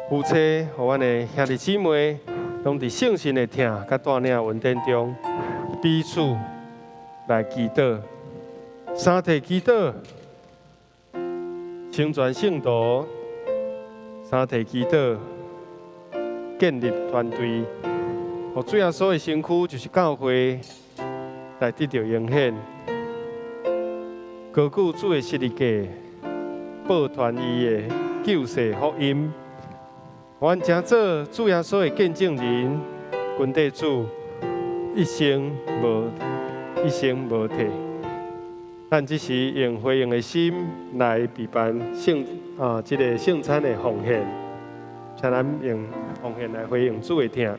B: 夫妻、阮的兄弟姊妹，拢伫圣神的听甲带领恩典中彼此。来祈祷，三体祈祷，成全圣徒；三体祈祷，建立团队。互主耶稣的身躯就是教会，来得到荣显，高举主的十字架，报传伊的救世福音。阮诚做主耶稣的见证人，君地主一生无退。咱只是用回应的心来备办这个圣餐的奉献，请咱用奉献来回应主的听。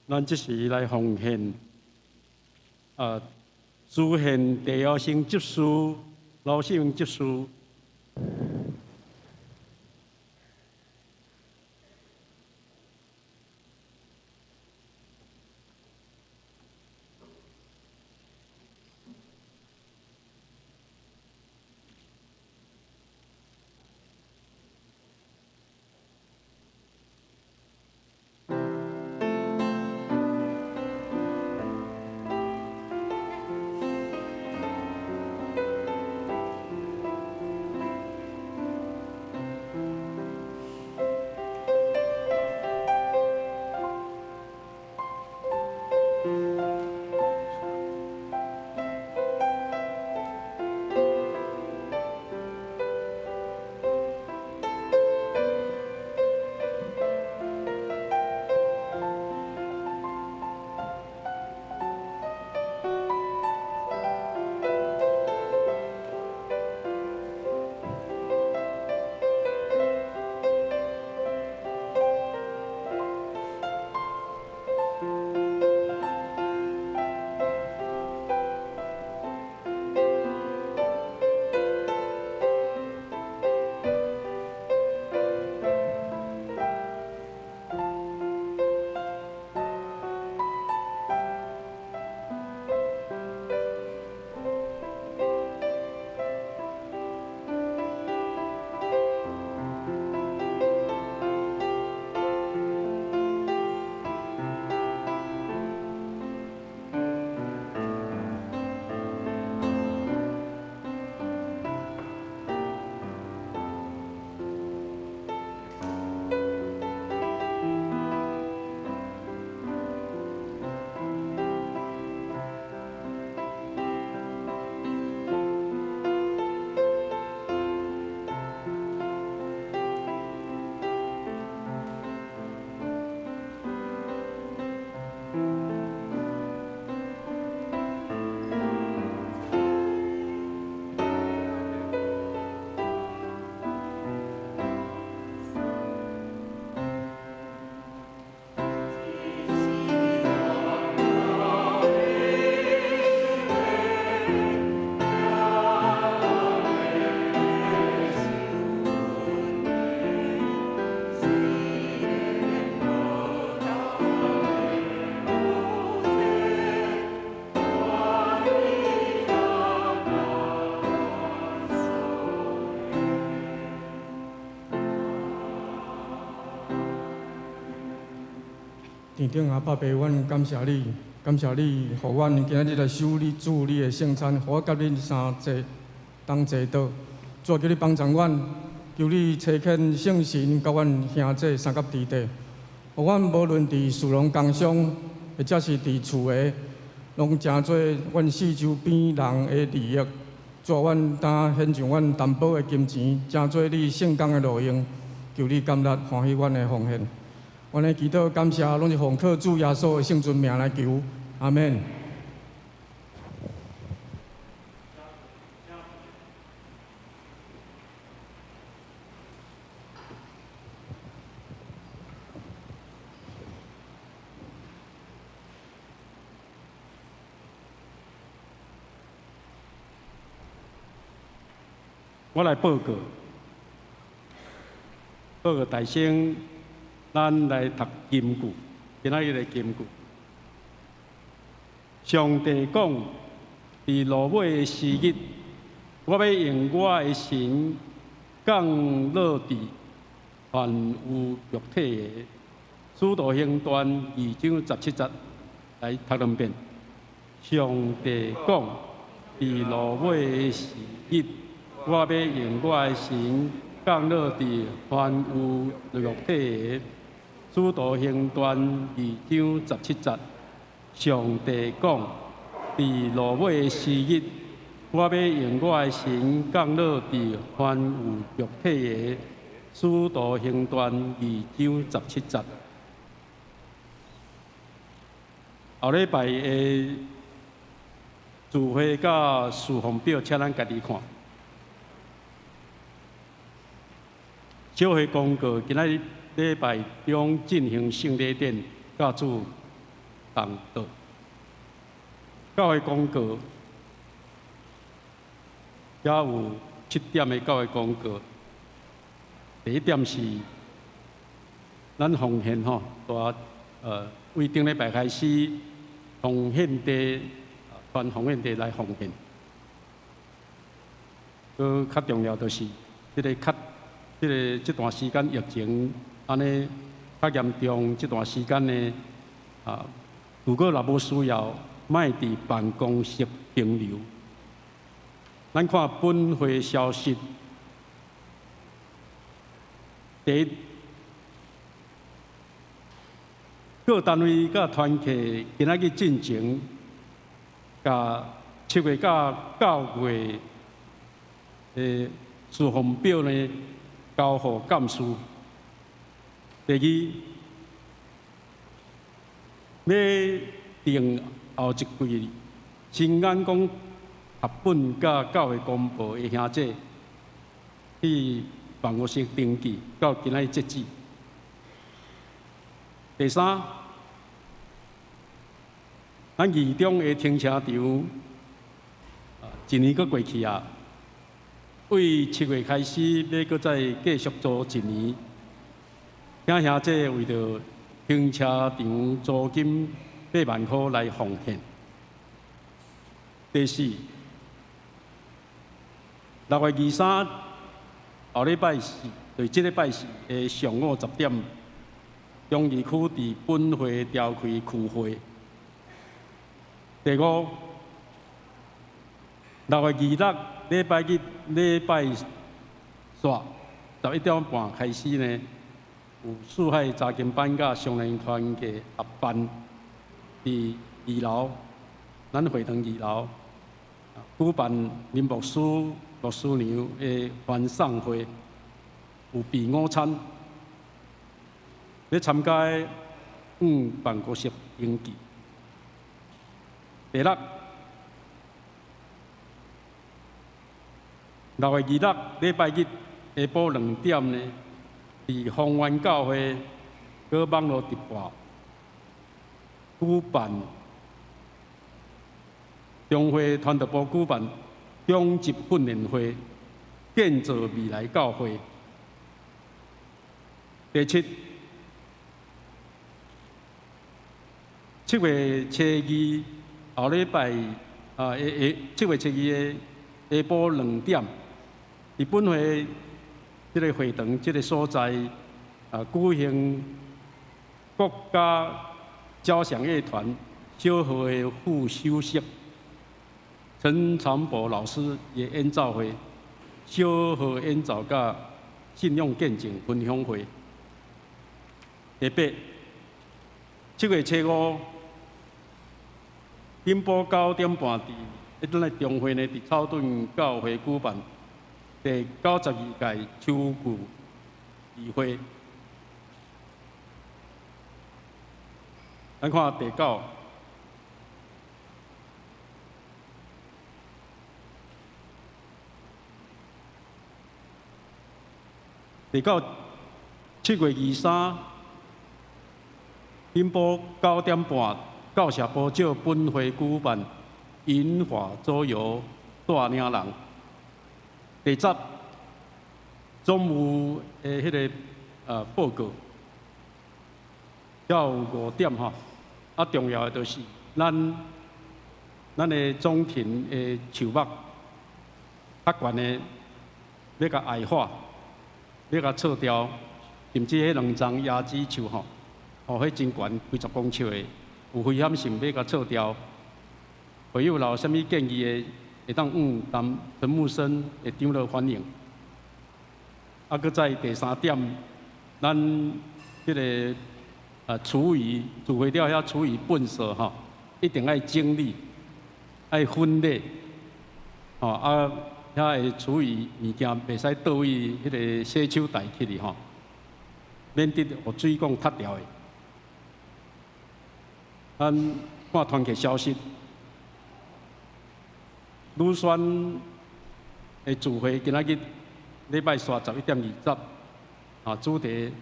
C: 咱即时来奉献，主献地后生执事、老生命执事。
D: 天顶阿爸爸，阮感谢你，感谢你，互阮今仔日来守你主你的圣餐，互我甲你相坐同坐倒。主啊，求你帮助阮，求你差遣圣神，甲阮兄弟三甲弟弟，互阮无论伫事农工商，或者是伫厝诶，拢诚做阮四周边人的利益。主啊，阮当献上阮担保的金钱，诚做你圣工的路用，求你甘纳欢喜阮的奉献。阮的祈祷感谢，拢是奉靠主耶稣的圣尊名来求，阿门。
C: 我来报告，大声，咱来读金句，今仔日的金句。上帝讲，伫落尾的时日，我要用我的神降落伫凡有肉体的。使徒行传2章17节，来读两遍。上帝讲，伫落尾的时日。我要用我的神降落伫凡有肉体的。使徒行传2章17节，上帝讲：伫落尾的时日，我要用我的神降落伫凡有肉体的。使徒行传2章17节。后礼拜的聚会甲事奉表，请咱家己看。小会公告，今仔日礼拜中进行圣礼典，甲主同道。教会公告，也有7点的教会公告。第一点是，咱奉献吼，为顶礼拜开始，奉献地，传奉献地来奉献。较重要就是这段时间疫情安尼较严重，这段时间呢，如果若无需要，莫伫办公室停留。咱看本会消息，第一，各单位甲团体今仔日进行，甲7月甲9月的事奉表呢，交互干事。第二，要定后一季新眼光合本甲教会公布的兄弟去办公室登记，到今仔日截止。第三，咱二中的停车场，一年搁过去啊。为7月开始，要搁再继续租1年，请兄弟为着停车场租金8万块来奉献。第四，6月23后礼拜四，就是这礼拜四的上午10点，中义区伫本会召开区会。第五，6月26礼拜日、礼拜煞11点半开始呢，有四海查经班甲双联团的合办，伫2楼，咱会堂2楼，举办林牧师、牧师娘的欢送会，有备午餐。要参加的办公室登记。第六，6月26礼拜日下晡2点呢，伫丰原教会搁网络直播举办中会传道部举办中级训练会，建造未来教会。第七，7月7日后礼拜7月7日的下晡2点，伫本会这个会堂这个所在举行国家交响乐团小号的副首席陈长博老师也演奏会，小号演奏甲信用见证分享会。第八，7月初5，顶埔9点半咱的中会呢，伫草屯教会举办第92届秋季聚会。咱看第9。第9，7月23，顶埔9点半，教社部照本会举办银华左右带领人。第10，总务的迄个报告，要5点吼。啊，重要的就是咱的总庭的树木较悬的要甲矮化。要甲撤掉，甚至迄2丛椰子树吼，迄真悬，几10公尺的，有危险性，要甲撤掉。会有有啥物建议的，会当但陈木生会长乐欢迎。啊，搁在第3点，咱迄个厨余，煮废掉遐厨余粪扫吼，一定爱整理，爱分类，吼啊。遐个厨余物件袂使倒位迄个洗手台去哩吼，免得有水管塌掉的。咱看团契消息，女选的聚会今仔日礼拜3 11点20，主题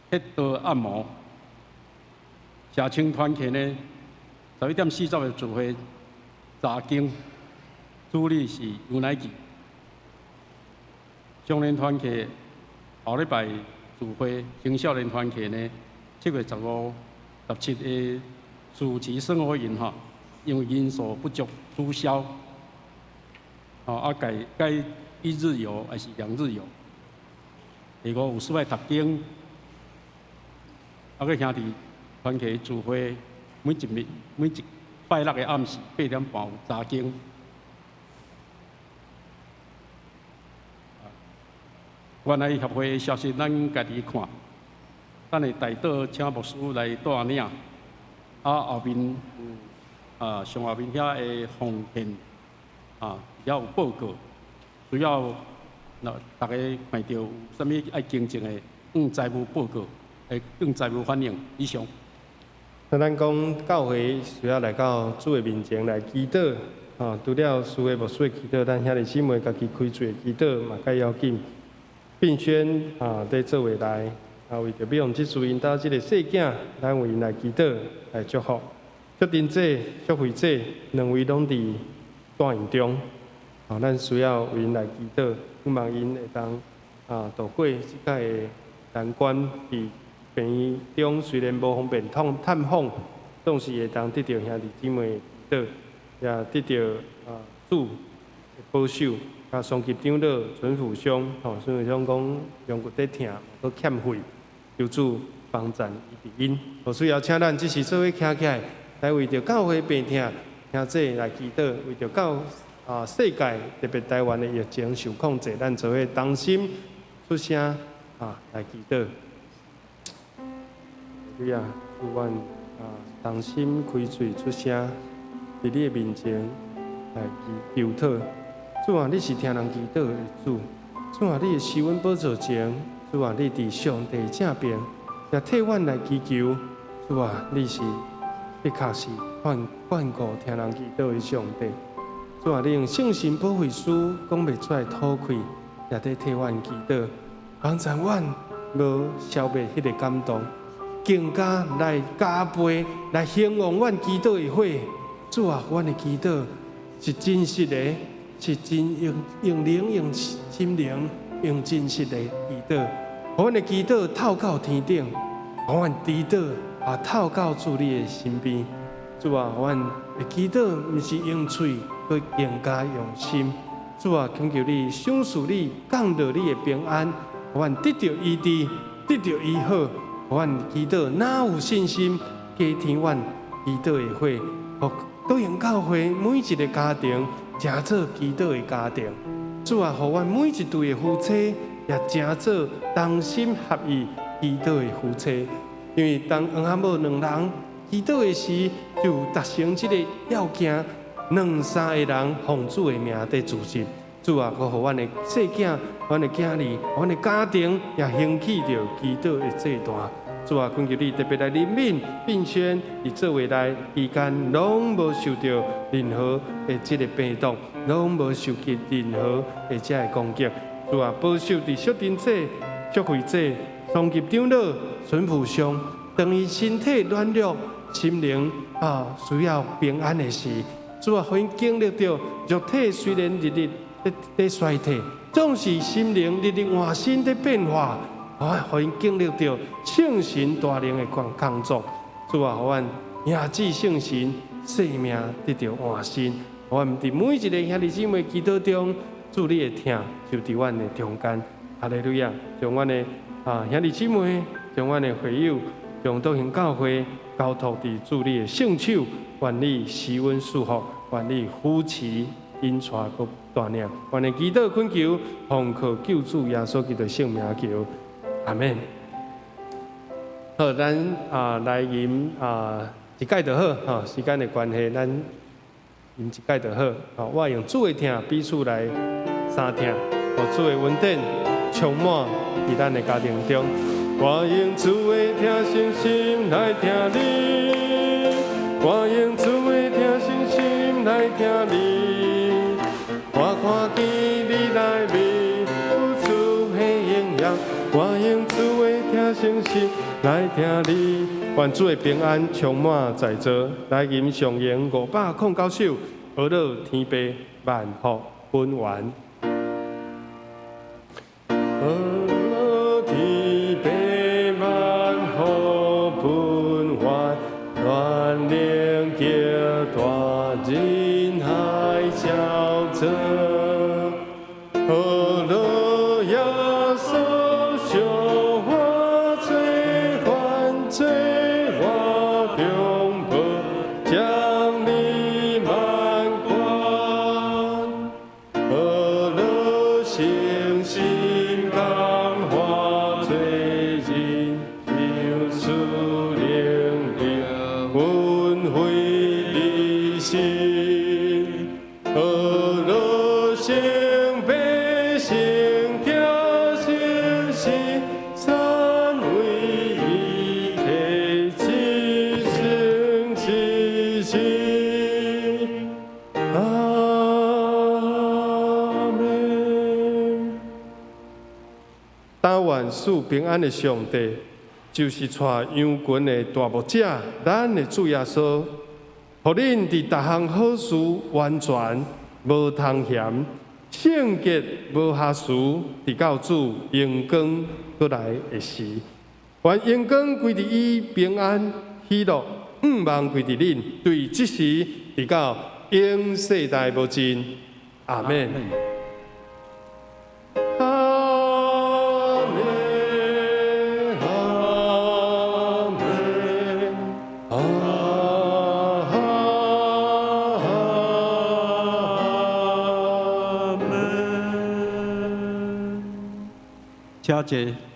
C: 迄道按摩。社青团契呢11点40的聚会，查经。主理是尤乃记，少年团契后礼拜聚会，青少年团契呢7月15、17的暑期生活营吼，因为人数不足取消，改1日游还是2日游。第5有需要读经，个兄弟团契聚会，每一拜六的暗时8点半有查经。原来协会的消息，咱家己看。等下带到请牧师来带领，后面有上后面遐的奉献也有报告，主要大家看到有啥物爱更正的，财务报告，财务反映以上。
B: 那咱讲教会需要来到主的面前来祈祷，除了师的牧师的祈祷，咱兄弟姊妹家己开嘴的祈祷嘛，该要紧。并宣在做回来，为着要用这次引导这个细囝，咱为因来祈祷来祝福。确定者、祝会者两位拢伫大院中，咱需要为因来祈祷，希望因会当度过即个难关。伫病院中虽然无方便探访，总是会当得到兄弟姊妹的祈祷，也得到主的保守。双级长老陈福祥，陈福祥讲胸骨在疼，搁欠肺，求主帮助伊伫因。所以要请咱即时做伙站起来，来为着教会病痛兄弟来祈祷，为着世界特别台湾的疫情受控制，咱做伙同心出声来祈祷。主啊，祝愿同心开嘴出声，伫你的面前来求祷。主啊，你是听人祈祷的主。主啊，你是阮宝座前。主啊，你伫上帝正边，也替阮来祈求。主啊，你是的确是眷顾听人祈祷的上帝。主啊，你用圣神保惠师讲袂出来吐气，也在替阮祈祷，帮助阮无消灭迄个感动，更加来加倍来兴旺阮祈祷的火。主啊，阮的祈祷是真实的。是真用灵、用心灵、用真实的祈祷，互阮的祈祷透到天顶，互阮祈祷透到主你的身边。主啊，互阮的祈祷毋是用嘴，佮更加用心。主啊，恳求你赏赐你降落你的平安，互阮得到医治，得到医好。互阮祈祷哪有信心，家庭院祈祷的会，互多元教会每一个家庭成做祈祷的家庭。主啊，互阮每一对的夫妻也成做同心合意祈祷的夫妻。因为当翁仔某两人祈祷的时，就达成这个要件，两三个人奉主的名在主席。主啊，互阮的细囝、阮的囝儿、阮的家庭也兴起着祈祷的这段。主啊，恳求你特别来怜悯、并宣，伫做未来期间，拢无受到任何的这个病毒，拢无受及任何的这个攻击。主啊，保守伫属灵者、属会者、双级长老、孙父上，当伊身体软弱、心灵需要平安的时，主啊，互因经历着肉体虽然日日在衰退，总是心灵日日换新在变化。互因经历着圣神大能的工作，主啊，互阮兄姊圣神生命得到换新。互阮伫每一个兄弟姊妹祈祷中，主你的听就伫阮的中间。哈利路亚！将阮的兄弟姊妹，将阮的会友，将都行教会交托伫主你的圣手，愿你施恩赐福，愿你扶持因带个大念。愿你祈祷恳求，奉靠救主耶稣基督圣名求。阿门。好，咱来吟一届就好，时间的关系，咱吟一届就好。我用主的听，彼此来三听，互主的恩典充满伫咱的家庭中。我用主的听，信心来听你；我用主的听，信心来听你。我看见你来面，付出的营养。我用主的听，信心来听你，愿主的平安充满在座。来吟上言509首，俄勒天父万福本源。俄勒天父万福本源，愿灵叫大人海交织。俄勒耶稣。赐平安的上帝，就是带羊群的大牧者，咱的主耶稣，互恁伫逐项好事完全无通嫌，圣洁无瑕疵，直到主荣光过来的时，愿荣光归伫伊，平安喜乐，望归伫恁，对即时直到永世代无尽。阿门。
C: 请坐。